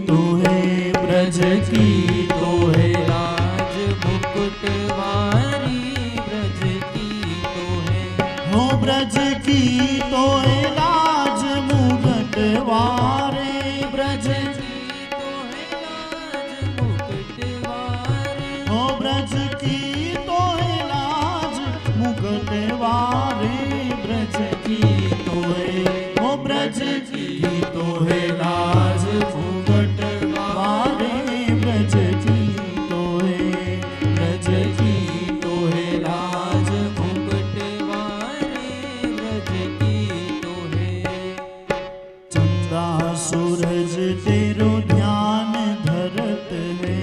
तो है, ब्रज की तो है लाज मुकुट वारी, ब्रज की तो है, हो ब्रज की तो है लाज मुगट वारे, ब्रज की तो है लाज मुकुट वारी, हो ब्रज की तो है लाज मुगट वारे, ब्रज की तो है, हो ब्रज की तो है लाज मुगट वारे, ब्रज की तो है, ब्रज की तो है लाज मुकुट वारी, ब्रज की तो है. चंदा सूरज तेरो ध्यान धरत है,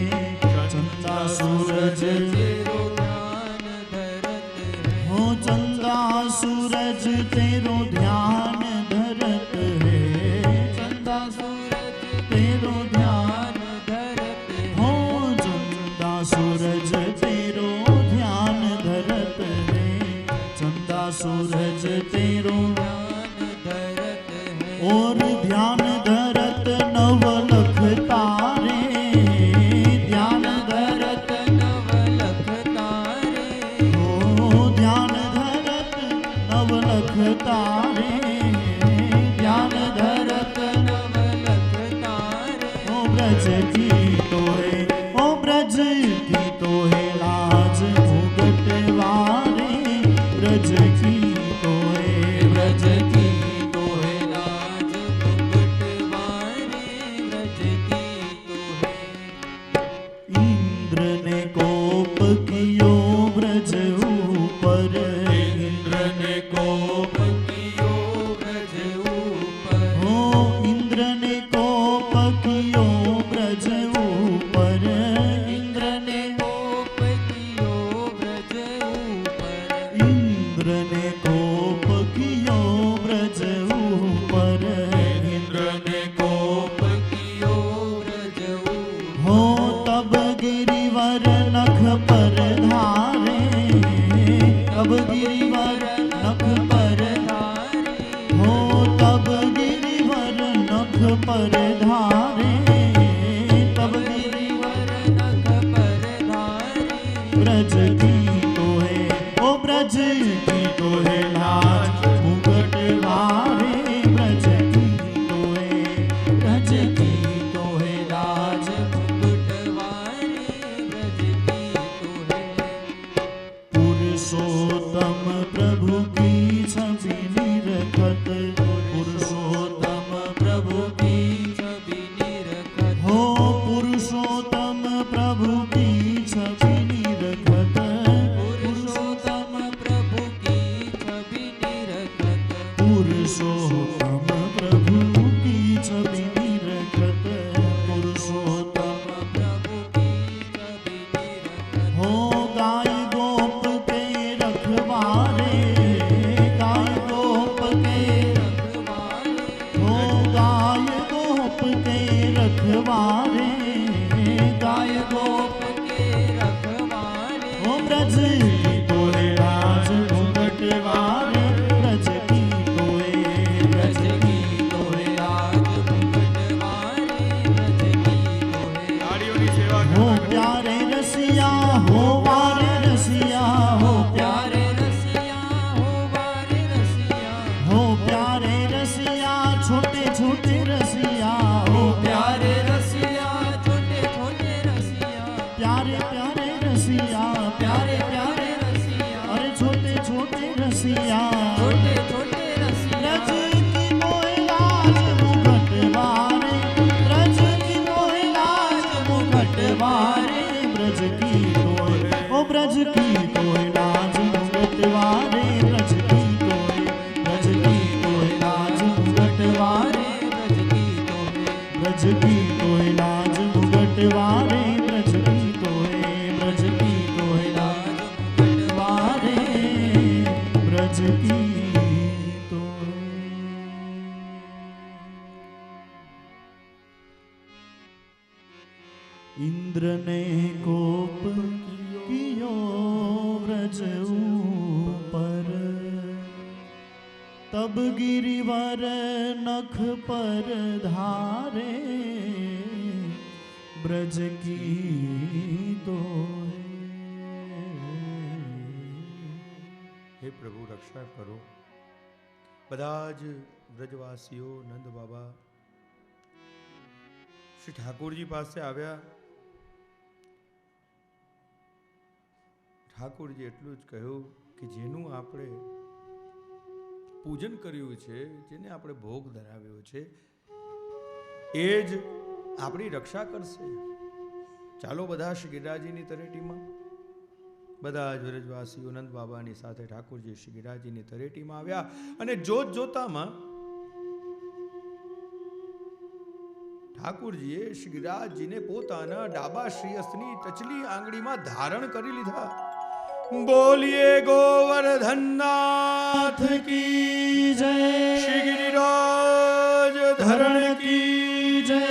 चंदा सूरज तेरो ध्यान धरत है, हो चंदा सूरज तेरो ध्यान धरत है, चंदा सूरज तेरो ध्यान, धरत है, हो चंदा सूरज तेरो ध्यान धरत है, चंदा सूरज तेरो ध्यान धरत है, और ध्यान धरत नवलख तारे, ध्यान धरत नवलख तारे, हो ध्यान धरत नवलख तारे, ध्यान धरत नवलख तारे, ओ ब्रज की तो है, ओ ब्रज की तो है लाज मुगट वारे, ब्रज की तो है, ब्रज की तो है लाज मुकुट वारी, ब्रज की तो है. इंद्र ने कोप कियो ब्रज ऊपर, इंद्र ने कोप कियो ब्रज ऊपर, हो इंद्र ने कोप कियो ब्रज ऊपर, इंद्र ने कोप कियो ब्रज ऊपर, इंद्र ने कोप कियो ब्रज ऊपर, इंद्र ने कोप कियो ब्रज ऊपर, हो तब गिरिवर नख पर धारे, तब गिरिवर नख पर, धारे, हो तब गिरिवर नख पर धारे, तब गिरिवर नख पर धारे, ब्रज की तो है, ओ ब्रज की तो है लाज मुगट वारे, ब्रज की तो है, ब्रज की तो है लाज मुकुट वारी, ब्रज की तो है. पुरुषोत्तम प्रभु की छवि निरखत, पुरुषोत्तम प्रभु की छवि निरखत, हो रखवारे गाय गोप के रखवारे ओ ब्रज की तोहे लाज घूंघट वारे ब्रज की तोहे ब्रज की तोहे लाज घूंघट वारे ब्रज की तोहे તાળીઓની સેવા हो प्यारे रसिया हो वारे रसिया हो प्यारे रसिया हो वारे रसिया हो प्यारे रसिया छोटे छोटे रसिया हो प्यारे रसिया छोटे छोटे रसिया प्यारे प्यारे रसिया प्यारे प्यारे रसिया अरे छोटे छोटे रसिया छोटे छोटे रसिया ब्रज की मोह लाज मुकुट वारे ब्रज की मोह लाज मुकुट वारे ब्रज की तोय ओ ब्रज की तोय लाज मुकुट वारे ब्रज की तोय लाज मुकुट वारे ब्रज की तोहे ब्रज की तोय लाज मुकुट वारे ब्रज की तोय लाज मुकुट वारे ब्रज की तोय इंद्र ने कोप कियो व्रज ऊपर तब गिरिवर नख पर धारे ब्रज की तोय હે પ્રભુ રક્ષા કરો. બધા જ વ્રજવાસીઓ નંદ બાબા શ્રી ઠાકોરજી પાસે આવ્યા. ઠાકોરજી એટલું જ કહ્યું કે જેનું આપણે પૂજન કર્યું છે, જેને આપણે ભોગ ધરાવ્યો છે, એ જ આપણી રક્ષા કરશે. ચાલો બધા શ્રી ગિરિરાજજીની તરેટીમાં. બધા જ વ્રજવાસીઓ નંદ બાબાની સાથે ઠાકોરજી શ્રી ગિરિરાજજીની તરેટીમાં આવ્યા અને જોત જોતામાં ઠાકોરજીએ શ્રી ગિરિરાજજીને પોતાના ડાબા શ્રીયસ્તની ટચલી આંગળીમાં ધારણ કરી લીધા. બોલીએ ગોવર્ધનનાથ की जय શ્રી ગિરિરાજ ધરણ की जय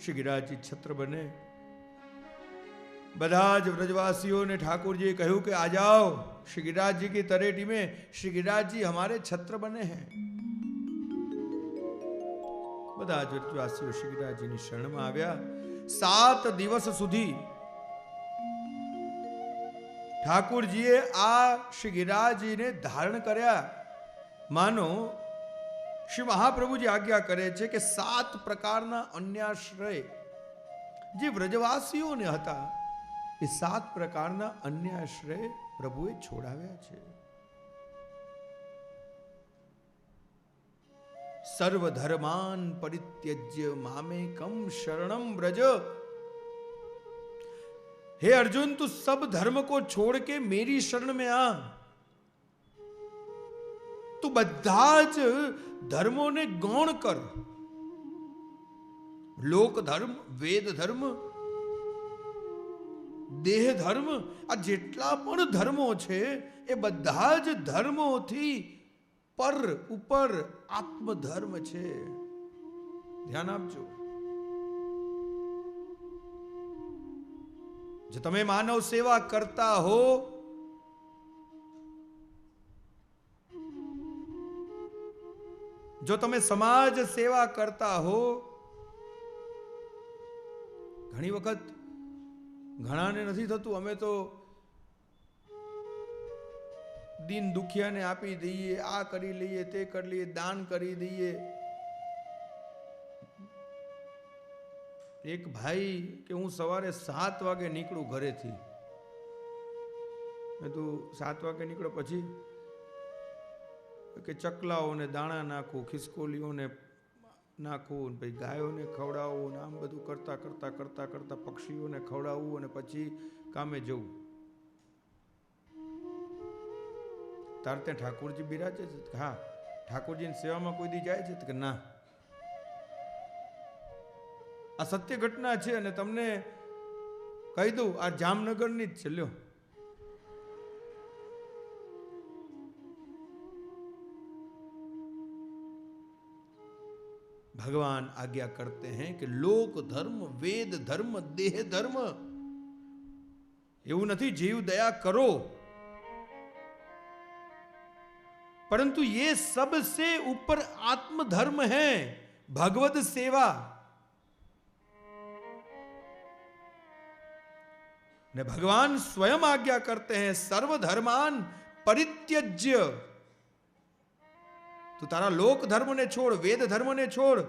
શ્રી ગિરિરાજજી છત્ર બને. બધા જ વ્રજવાસીઓને ઠાकुर કહ્યું कि आ जाओ श्री गिरिराज जी की तरेटी में, श्री गिरिराज जी हमारे छत्र बने हैं. બધા જ વ્રજવાસીઓ શ્રી ગિરિરાજજીની શરણમાં આવ્યા. 7 દિવસ સુધી ઠાकुरજીએ આ શ્રી ગિરિરાજજીને ધારણ કર્યા. માનો શ્રી મહાપ્રભુજી આજ્ઞા કરે છે કે 7 પ્રકારના અન્યાશ્રય જે વ્રજવાસીઓને હતા, એ 7 પ્રકારના અન્યાશ્રય પ્રભુએ છોડાવ્યા છે. સર્વ ધર્માન પરિત્યજ્ય મામેકમ शरणम व्रज. हे अर्जुन, तू सब धर्म को छोड़ के मेरी शरण में आ. तू બધા જ ધર્મોને ગૌણ કર. લોક ધર્મ, વેદ ધર્મ, દેહ ધર્મ, આ જેટલા પણ ધર્મો છે એ બધા જ ધર્મોથી પર ઉપર આત્મધર્મ છે. ધ્યાન આપજો. જો તમે માનવ સેવા કરતા હો, જો તમે સમાજ સેવા કરતા હો, ઘણી વખત ઘણાને નથી થતું, અમે તો દીન દુખિયાને આપી દઈએ, આ કરી લઈએ, તે કરી લઈએ, દાન કરી દઈએ. એક ભાઈ કે હું સવારે 7 વાગે નીકળું ઘરેથી. મેં તો 7 વાગે નીકળો પછી કે ચકલાઓને દાણા નાખું, ખિસકોલીઓને નાખું, પછી ગાયોને ખવડાવવું, આમ બધું કરતા કરતા કરતા કરતા પક્ષીઓને ખવડાવવું અને પછી કામે જવું. તાર ત્યાં ઠાકોરજી બિરાજે છે? હા. ઠાકોરજીની સેવામાં કોઈ દી જાય છે? કે ના. આ સત્ય ઘટના છે અને તમને કહી દઉં, આ જામનગરની જ છે. લ્યો, भगवान आज्ञा करते हैं कि लोक धर्म, वेद धर्म, देह धर्म, એવું નથી જીવ દયા કરો, परंतु ये सबसे ऊपर आत्म धर्म है, भगवत सेवा। ने भगवान स्वयं आज्ञा करते हैं सर्वधर्मान परित्यज्य, तू तारा लोक धर्म ने छोड़, वेद धर्म ने छोड़,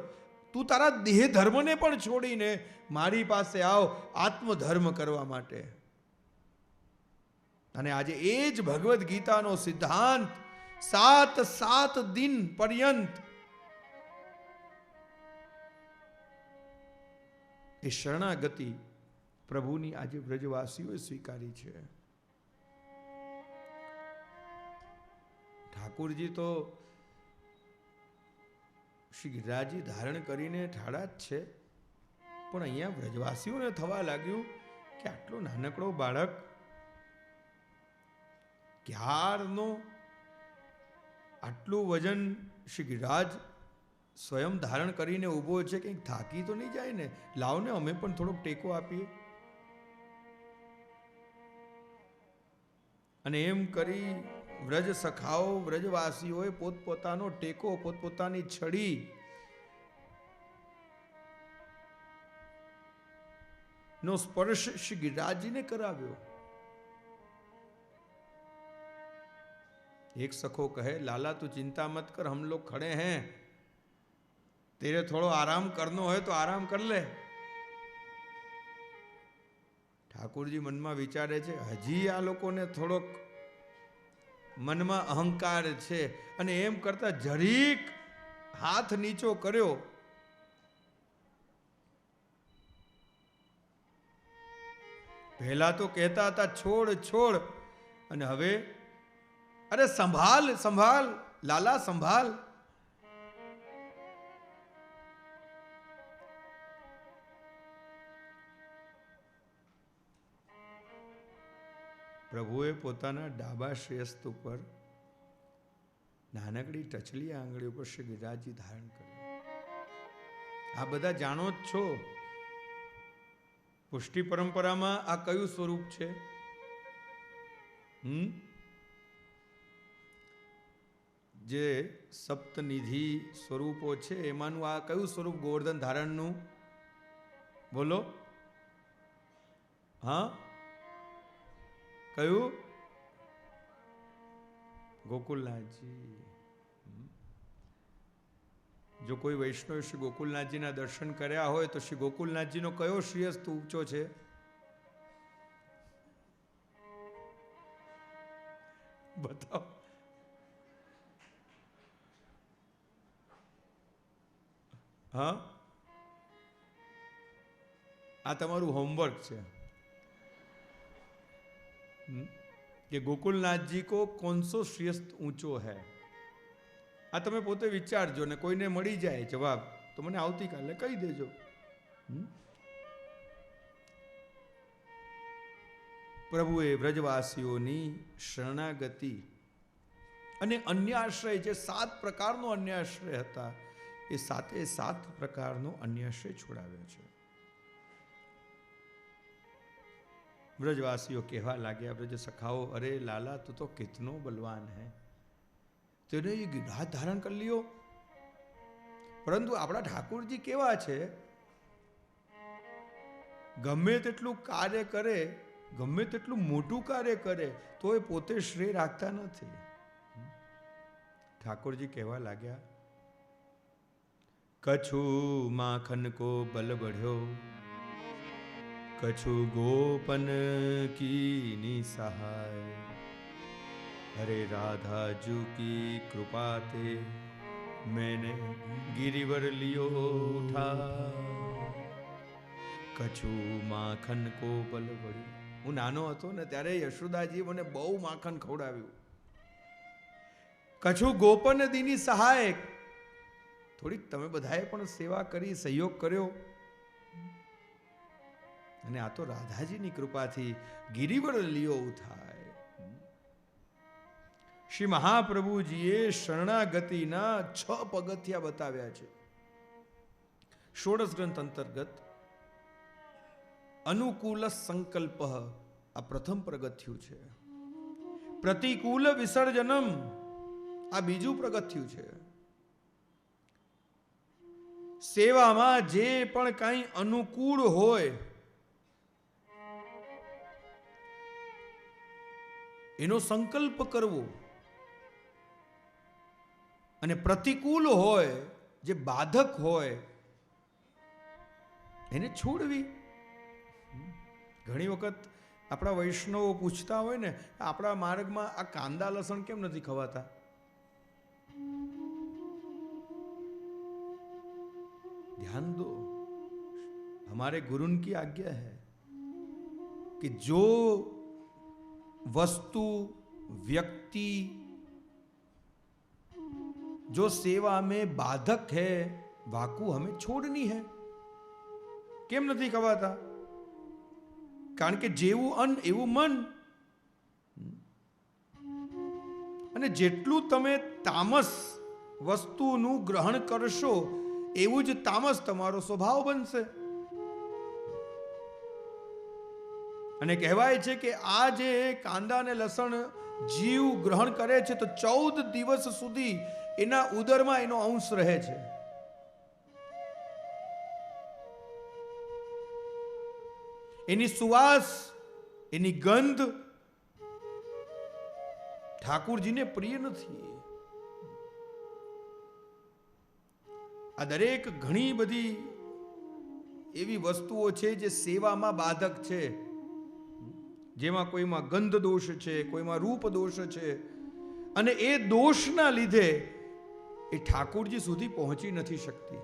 तू तारा देह धर्म ने पण छोड़ीने मारी पासे आओ आत्म धर्म करवा माटे। અને આજે એ જ ભગવદ્ ગીતાનો સિદ્ધાંત 7 દિન પર્યંત એ શરણાગતિ પ્રભુની આજે વ્રજવાસીઓએ સ્વીકારી છે। ઠાકુરજી તો શ્રી ગિરિરાજજી ધારણ કરીને ઠાડા જ છે, પણ અહીંયા વ્રજવાસીઓને થવા લાગ્યું કે આટલો નાનકડો બાળક ક્યારનો આટલું વજન શ્રી ગિરિરાજ સ્વયં ધારણ કરીને ઊભો છે, કંઈક થાકી તો નહીં જાય ને, લાવને અમે પણ થોડોક ટેકો આપીએ। અને એમ કરી વ્રજ સખાઓ, વ્રજવાસીઓએ પોતપોતાનો ટેકો, પોતપોતાની છડી નો સ્પર્શ શ્રી ગિરિરાજજીને કરાવ્યો। एक सखो कहे, लाला तू चिंता मत कर, हम लोग खड़े हैं, तेरे थोड़ो आराम करनो है तो आराम कर ले। ठाकुरजी मन में विचारे छे, हजी आ लोकोने थोड़ोक मन में अहंकार छे, अने एम करता जरीक हाथ नीचो कर्यो। पहला तो कहता था छोड़ छोड़, अने हवे अरे संभाल संभाल लाला संभाल। प्रभुए पोताना डाबा श्रेयस्थ पर नानकड़ी टचली आंगળી ઉપર શ્રી ગિરિરાજજી ધારણ કર્યું। આ બધા જાણો જ છો, પુષ્ટિ પરંપરામાં આ કયું સ્વરૂપ છે? જે સપ્તનિધિ સ્વરૂપો છે એમાંનું આ કયું સ્વરૂપ ગોવર્ધન ધારણનું? બોલો, હા કયું? ગોકુલનાથજી। જો કોઈ વૈષ્ણવ શ્રી ગોકુલનાથજીના દર્શન કર્યા હોય તો શ્રી ગોકુલનાથજીનો કયો શ્રેયસ્થ ઊંચો છે? બતાવો। हाँ, आ तमारू होमवर्क है कि गोकुलनाथ जी को कौन सो श्रेष्ठ ऊंचो है। आ तमे पोते विचारजो ने कोईने मળી जाए जवाब तो मने आवती काले कही देजो। प्रभुए व्रजवासीओनी शरणागति अने अन्याश्रय जे 7 प्रकारनो अन्याश्रय हता એ 7 પ્રકારનો અન્યાશ્રય છોડાવ્યો છે। વ્રજવાસીઓ કહેવા લાગ્યા, વ્રજ સખાઓ, અરે લાલા તું તો કિતનો બલવાન હે, તેને એ ગિરહાર ધારણ કરી લ્યો। પરંતુ આપણા ઠાકુરજી કેવા છે, ગમે તેટલું કાર્ય કરે, ગમે તેટલું મોટું કાર્ય કરે તો એ પોતે શ્રેય રાખતા નથી। ઠાकुरजी કહેવા લાગ્યા, कछु माखन को बल बढ़्यो, कछु गोपन की निसहाय, हरे राधा जू की कृपा ते मैंने गिरिवर लियो उठा, कछु माखन को बल बढ़्यो। હું નાનો હતો ને ત્યારે યશોદાજી મને બહુ માખણ ખવડાવ્યું। કछु ગોપન દીની સહાય, થોડીક તમે બધાએ પણ સેવા કરી, સહયોગ કર્યો, અને આ તો રાધાજીની કૃપાથી ગિરિવર લિયો થાય। શ્રી મહાપ્રભુજીએ શરણાગતિના 6 પગથિયા બતાવ્યા છે। ષોડશ ગ્રંથ અંતર્ગત અનુકૂલ સંકલ્પ આ પ્રથમ પગથિયું છે. પ્રતિકૂલ વિસર્જનમ આ બીજું પગથિયું છે. સેવામાં જે પણ કાંઈ અનુકૂળ હોય એનો સંકલ્પ કરવો, અને પ્રતિકૂળ હોય, જે બાધક હોય, એને છોડવી. ઘણી વખત આપણા વૈષ્ણવો પૂછતા હોય ને, આપણા માર્ગમાં આ કાંદા લસણ કેમ નથી ખવાતા? ध्यान दो, हमारे गुरु की आज्ञा है कि जो वस्तु व्यक्ति जो सेवा में बाधक है वाकू हमें छोड़नी है. કેમ નથી ખવાતા? કારણ કે જેવું અન્ન એવું મન. અને જેટલું તમે તામસ વસ્તુનું ગ્રહણ કરશો એવું જ તામસ તમારો સ્વભાવ બનશે. અને કહેવાય છે કે આ જે કાંદા અને લસણ જીવ ગ્રહણ કરે છે તો 14 દિવસ સુધી એના ઉદરમાં એનો અંશ રહે છે. એની સુવાસ, એની ગંધ ઠાકુરજીને પ્રિય નથી. આ દરેક ઘણી બધી એવી વસ્તુઓ છે જે સેવામાં બાધક છે, જેમાં કોઈમાં ગંધ દોષ છે, કોઈમાં રૂપ દોષ છે, અને એ દોષના લીધે એ ઠાકુરજી સુધી પહોંચી નથી શકતી.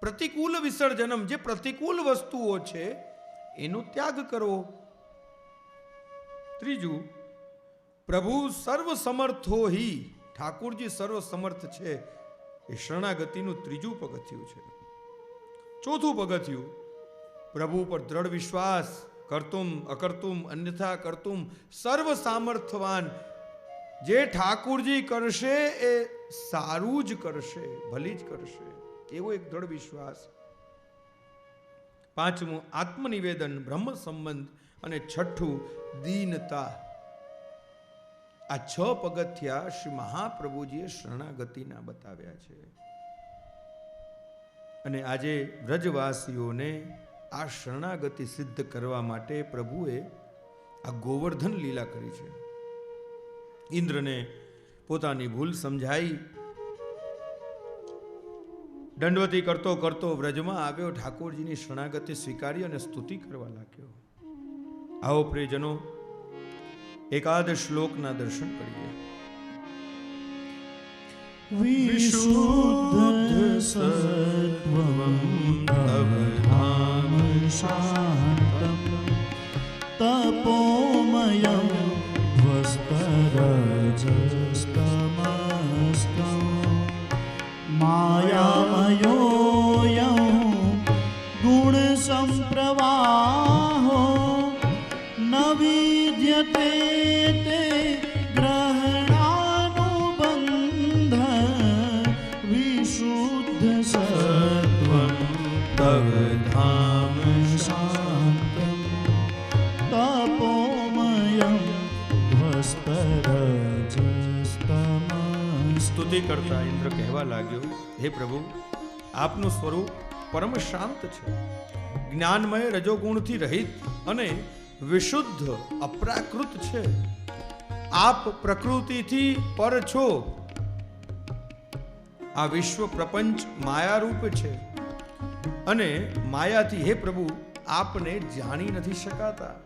પ્રતિકૂલ વિસર્જનમ, જે પ્રતિકૂલ વસ્તુઓ છે એનો ત્યાગ કરવો. ત્રીજું, પ્રભુ સર્વ સમર્થો હિ, ઠાકુરજી સર્વ સમર્થ છે, એ શરણાગતિનું ત્રીજું પગથિયું છે. ચોથું પગથિયું, પ્રભુ પર દ્રઢ વિશ્વાસ, કર્તુમ અકર્તુમ અન્યથા કર્તુમ, સર્વ સામર્થવાન, જે ઠાકુરજી કરશે એ સારું જ કરશે, ભલી જ કરશે, એવો એક દ્રઢ વિશ્વાસ. પાંચમું આત્મનિવેદન, બ્રહ્મ સંબંધ, અને છઠ્ઠું દીનતા. આ 6 પગથિયા શ્રી મહાપ્રભુજીએ શરણાગતિના બતાવ્યા છે. અને આજે વ્રજવાસીઓને આ શરણાગતિ સિદ્ધ કરવા માટે પ્રભુએ આ ગોવર્ધન લીલા કરી છે. ઇન્દ્રને પોતાની ભૂલ સમજાઈ, દંડવતી કરતો કરતો વ્રજમાં આવ્યો, ઠાકોરજીની શરણાગતિ સ્વીકારી અને સ્તુતિ કરવા લાગ્યો. આવો પ્રિયજનો, એકાદ શ્લોકના દર્શન કરીએ. વિશુદ્ધ સત્વં અવધામ શાંતમ તપોમયં વસ્તરજસ્તમસ્તમ માયામયોऽયં ગુણ સંપ્રવાહો ન વિદ્યતે તે ગ્રહણાનુબંધ વિશુદ્ધ સત્વં તવ ધામ શાંતમ તપોમયં વસ્તરજસ્તમ. સ્તુતિ કરતા ઇન્દ્ર કહેવા લાગ્યો, હે પ્રભુ, આપનું સ્વરૂપ પરમ શાંત છે, જ્ઞાનમય રજોગુણથી રહિત અને વિશુદ્ધ અપ્રાકૃત છે. આપ પ્રકૃતિથી પર છો. આ વિશ્વ પ્રપંચ માયારૂપ છે અને માયાથી હે પ્રભુ આપને જાણી નથી શકાતા.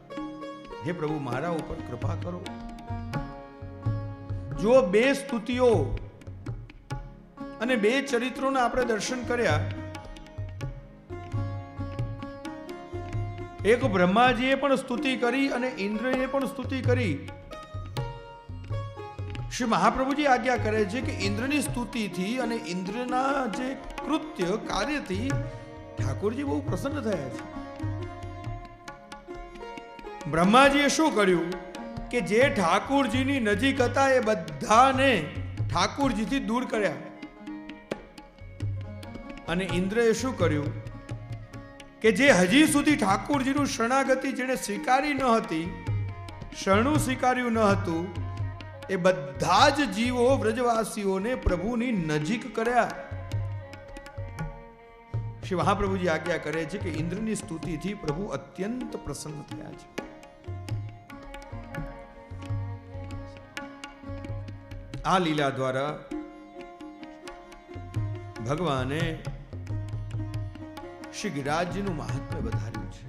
હે પ્રભુ, મારા ઉપર કૃપા કરો. જો 2 સ્તુતિઓ અને 2 ચરિત્રોના આપણે દર્શન કર્યા. એક બ્રહ્માજીએ પણ સ્તુતિ કરી અને ઇન્દ્રએ પણ સ્તુતિ કરી. શ્રી મહાપ્રભુજી આજ્ઞા કરે છે કે ઇન્દ્રની સ્તુતિથી અને ઇન્દ્રના જે કૃત્ય કાર્યથી ઠાકોરજી બહુ પ્રસન્ન થયા છે. બ્રહ્માજીએ શું કર્યું કે જે ઠાકોરજીની નજીક હતા એ બધાને ઠાકોરજીથી દૂર કર્યા. અને ઇન્દ્રએ શું કર્યું કે જે હજી સુધી ઠાકોરજીનું શરણાગતિ જેણે સ્વીકારી ન હતી, શરણું સ્વીકાર્યું ન હતું, એ બધા જ જીવો વ્રજવાસીઓને પ્રભુની નજીક કર્યા. શ્રી મહાપ્રભુજી આજ્ઞા કરે છે કે ઇન્દ્રની સ્તુતિથી પ્રભુ અત્યંત પ્રસન્ન થયા છે. આ લીલા દ્વારા ભગવાને શ્રી ગિરિરાજજીનું મહાત્મ્ય વધાર્યું છે.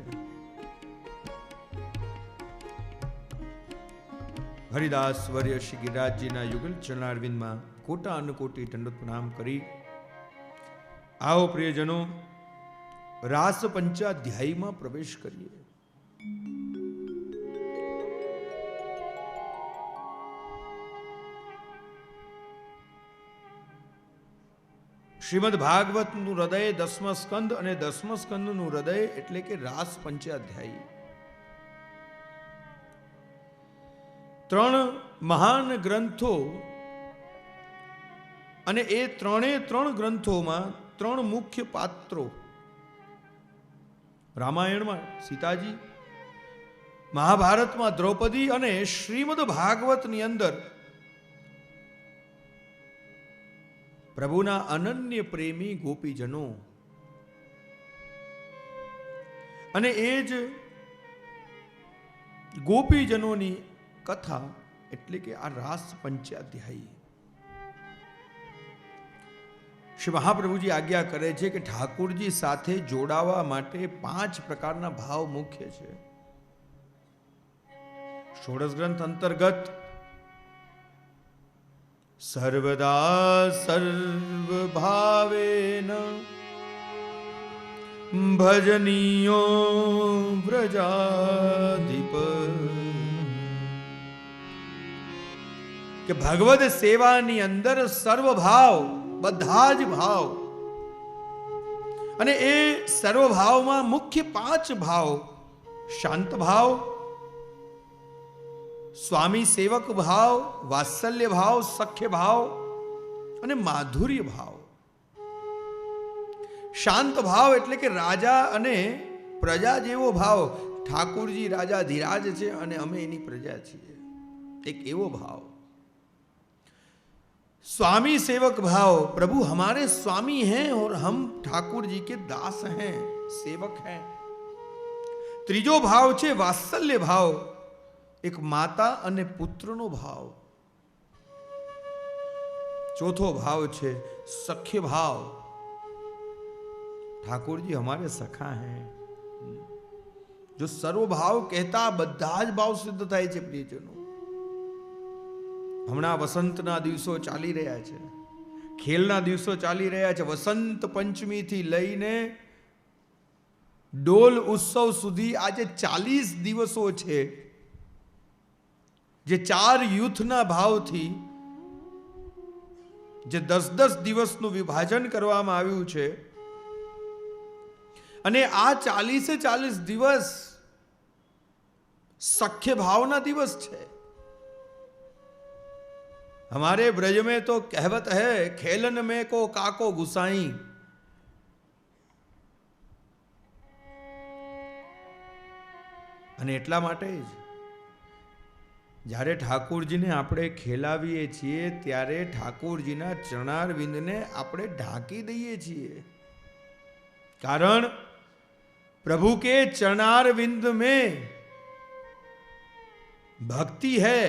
હરિદાસ વર્ય શ્રી ગિરિરાજજીના યુગલ ચરણારવિંદમાં કોટા અન્નકોટી દંડવત પ્રણામ કરી આવો પ્રિયજનો રાસ પંચાધ્યાયીમાં પ્રવેશ કરીએ. શ્રીમદ ભાગવતનું હૃદય 10મા સ્કંદ અને 10મા સ્કંદનું હૃદય એટલે કે રાસ પંચાધ્યાયી. 3 મહાન ગ્રંથો અને એ 3 ગ્રંથોમાં 3 મુખ્ય પાત્રો. રામાયણમાં સીતાજી, મહાભારતમાં દ્રૌપદી અને શ્રીમદ ભાગવતની અંદર પ્રભુના અનન્ય પ્રેમી ગોપીજનો. અને એ જ ગોપીજનોની કથા એટલે કે આ રાસ પંચાધ્યાયી. શ્રી મહાપ્રભુજી આજ્ઞા કરે છે કે ઠાકોરજી સાથે જોડાવા માટે 5 પ્રકારના ભાવ મુખ્ય છે. ષોડશ ગ્રંથ અંતર્ગત સર્વદા સર્વ ભાવેન ભજનીયો વ્રજાધિપ, કે ભગવદ સેવાની અંદર સર્વ ભાવ, બધા જ ભાવ, અને એ સર્વ ભાવમાં મુખ્ય 5 ભાવ: શાંત ભાવ, સ્વામી સેવક ભાવ, વાત્સલ્ય ભાવ, સખ્ય ભાવ અને માધુર્ય ભાવ. શાંત ભાવ એટલે કે રાજા અને પ્રજા જેવો ભાવ. ઠાકોરજી રાજા ધીરાજ છે અને અમે એની પ્રજા છીએ, એક એવો ભાવ. स्वामी सेवक भाव, प्रभु हमारे स्वामी हैं और हम ठाकुर जी के दास हैं, सेवक हैं. ત્રીજો ભાવ છે વાત્સલ્ય ભાવ, એક માતા અને પુત્રનો ભાવ. ચોથો ભાવ છે સખ્ય ભાવ, ठाकुर जी हमारे सखा हैं. जो सर्व भाव कहता બધા જ ભાવ સિદ્ધ થાય છે પ્રિયજનો. હમણાં વસંતના દિવસો ચાલી રહ્યા છે, ખેલના દિવસો ચાલી રહ્યા છે. વસંત પંચમીથી લઈને ડોલ ઉત્સવ સુધી આજે 40 દિવસો છે, જે 4 યુથના ભાવથી જે 10-10 દિવસનું વિભાજન કરવામાં આવ્યું છે. અને આ 40 દિવસ सख्य भावना दिवस है. हमारे ब्रज में तो कहवत है, खेलन में को काको गुसाई. અને એટલા માટે જ જ્યારે ઠાકોરજીને આપણે ખેલાવીએ છીએ ત્યારે ઠાકોરજીના ચરણારવિંદને આપણે ઢાંકી દઈએ છીએ. कारण प्रभु के चरणारविंद में भक्ति है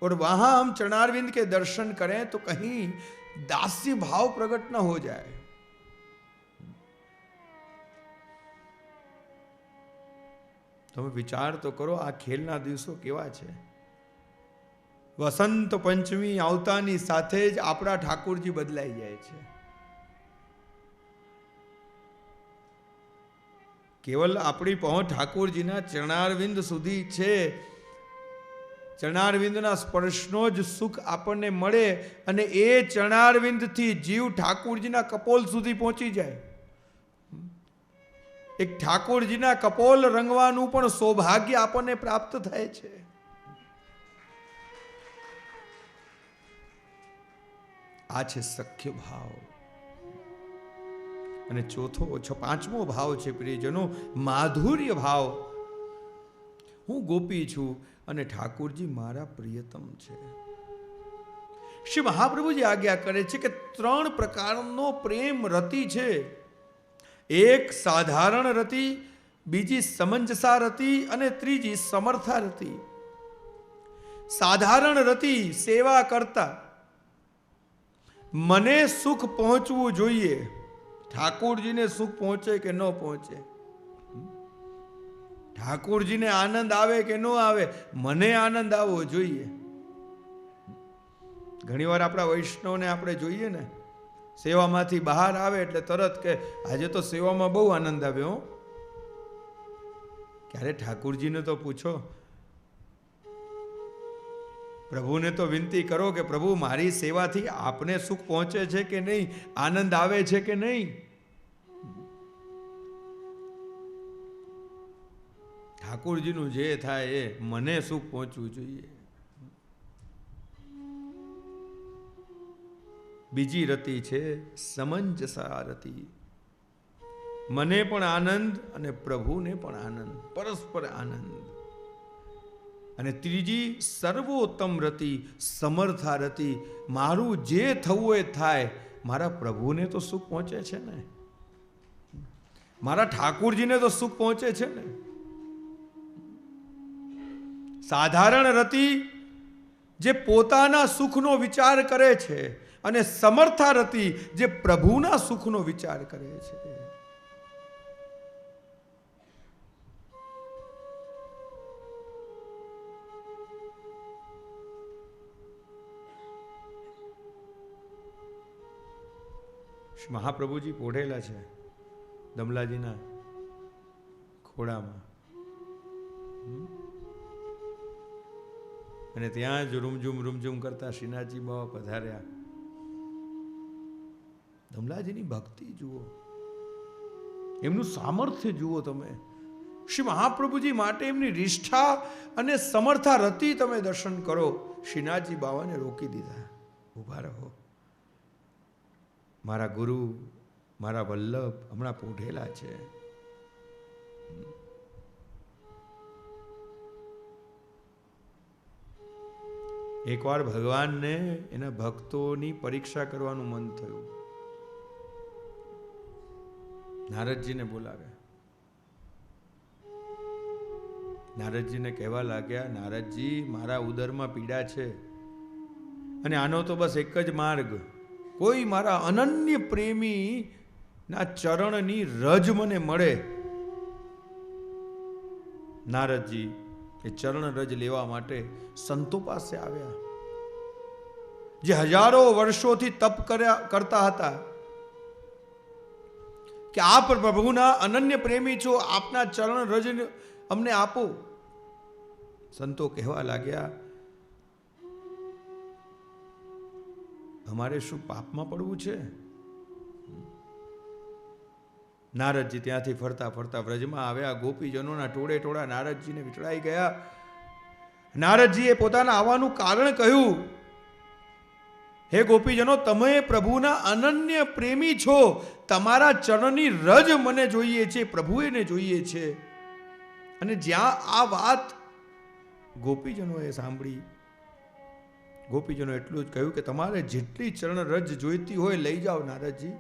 और वहां हम चरणारविंद के दर्शन करें तो कहीं दास्य भाव प्रकट न हो जाए. તમે વિચાર તો કરો, આ ખેલના દિવસો કેવા છે. વસંત પંચમી આવતાની સાથે જ આપણા ઠાકોરજી બદલાઈ જાય છે. કેવલ આપણી પહોંચ ઠાકોરજીના ચરણારવિંદ સુધી છે. ચરણારવિંદના સ્પર્શનો જ સુખ આપણને મળે અને એ ચરણારવિંદથી જીવ ઠાકોરજીના કપોલ સુધી પહોંચી જાય. એક ઠાકોરજીના કપોલ રંગવાનું પણ સૌભાગ્ય આપણને પ્રાપ્ત થાય છે. આ છે સખ્ય ભાવ. અને પાંચમો ભાવ છે પ્રિયજનો, માધુર્ય ભાવ. હું ગોપી છું અને ઠાકોરજી મારા પ્રિયતમ છે. શ્રી મહાપ્રભુજી આજ્ઞા કરે છે કે 3 પ્રકારનો પ્રેમ રતિ છે. એક સાધારણ રતિ, બીજી સમંજસા રતિ અને ત્રીજી સમર્થા રતિ. સાધારણ રતિ સેવા કરતા, મને સુખ પહોંચવું જોઈએ, ઠાકોરજીને સુખ પહોંચે કે ન પહોંચે, ઠાકોરજીને આનંદ આવે કે ન આવે, મને આનંદ આવવો જોઈએ. ઘણીવાર આપણા વૈષ્ણવને આપણે જોઈએ ને, સેવામાંથી બહાર આવે એટલે તરત કે આજે તો સેવામાં બહુ આનંદ આવ્યો. ક્યારે ઠાકોરજીને તો પૂછો, પ્રભુને તો વિનંતી કરો કે પ્રભુ મારી સેવાથી આપને સુખ પહોંચે છે કે નહીં, આનંદ આવે છે કે નહીં. ઠાકોરજીનું જે થાય એ મને સુખ પહોંચવું જોઈએ. બીજી રતિ છે સમંજસા રતિ. મને પણ આનંદ અને પ્રભુને પણ આનંદ, પરસ્પર આનંદ. અને ત્રીજી સર્વોત્તમ રતિ સમર્થા રતિ. મારું જે થવું એ થાય, મારા પ્રભુને તો સુખ પહોંચે છે ને, મારા ઠાકોરજીને તો સુખ પહોંચે છે ને. સાધારણ રતિ જે પોતાના સુખનો વિચાર કરે છે અને સમર્થા રતિ જે પ્રભુના સુખનો વિચાર કરે છે. મહાપ્રભુજી પોઢેલા છે દમલાજીના ખોડામાં, અને ત્યાં જ રૂમઝુમ કરતા શ્રીનાથજી બાવા પધાર્યા. દમલાજીની ભક્તિ જુઓ, એમનું સામર્થ્ય જુઓ તમે. શ્રી મહાપ્રભુજી માટે એમની નિષ્ઠા અને સમર્થા રતિ તમે દર્શન કરો. શ્રીનાથજી બાવાને રોકી દીધા, ઊભા રહો, મારા ગુરુ મારા વલ્લભ હમણાં પોઢેલા છે. એકવાર ભગવાનને એના ભક્તોની પરીક્ષા કરવાનું મન થયું. નારદજીને બોલાવ્યા. નારદજીને કહેવા લાગ્યા, નારદજી મારા ઉદરમાં પીડા છે અને આનો તો બસ એક જ માર્ગ, કોઈ મારા અનન્ય પ્રેમી ના ચરણની રજ મને મળે. નારદજી એ ચરણ રજ લેવા માટે સંતો પાસે આવ્યા, જે હજારો વર્ષોથી તપ કરતા હતા કે આપ પ્રભુના અનન્ય પ્રેમી છો, આપના ચરણ રજ અમને આપો. સંતો કહેવા લાગ્યા, અમારે શું પાપમાં પડવું છે? નારદજી ત્યાંથી ફરતા ફરતા વ્રજમાં આવ્યા. ગોપીજનોના ટોળે ટોળા નારદજીને વિચળાઈ ગયા. નારદજીએ પોતાના આવવાનું કારણ કહ્યું, હે ગોપીજનો, તમે પ્રભુના અનન્ય પ્રેમી છો, તમારા ચરણની રજ મને જોઈએ છે, પ્રભુએને જોઈએ છે. અને જ્યાં આ વાત ગોપીજનોએ સાંભળી, ગોપીજનો એટલું જ કહ્યું કે તમારે જેટલી ચરણ રજ જોઈતી હોય લઈ જાઓ નારદજી.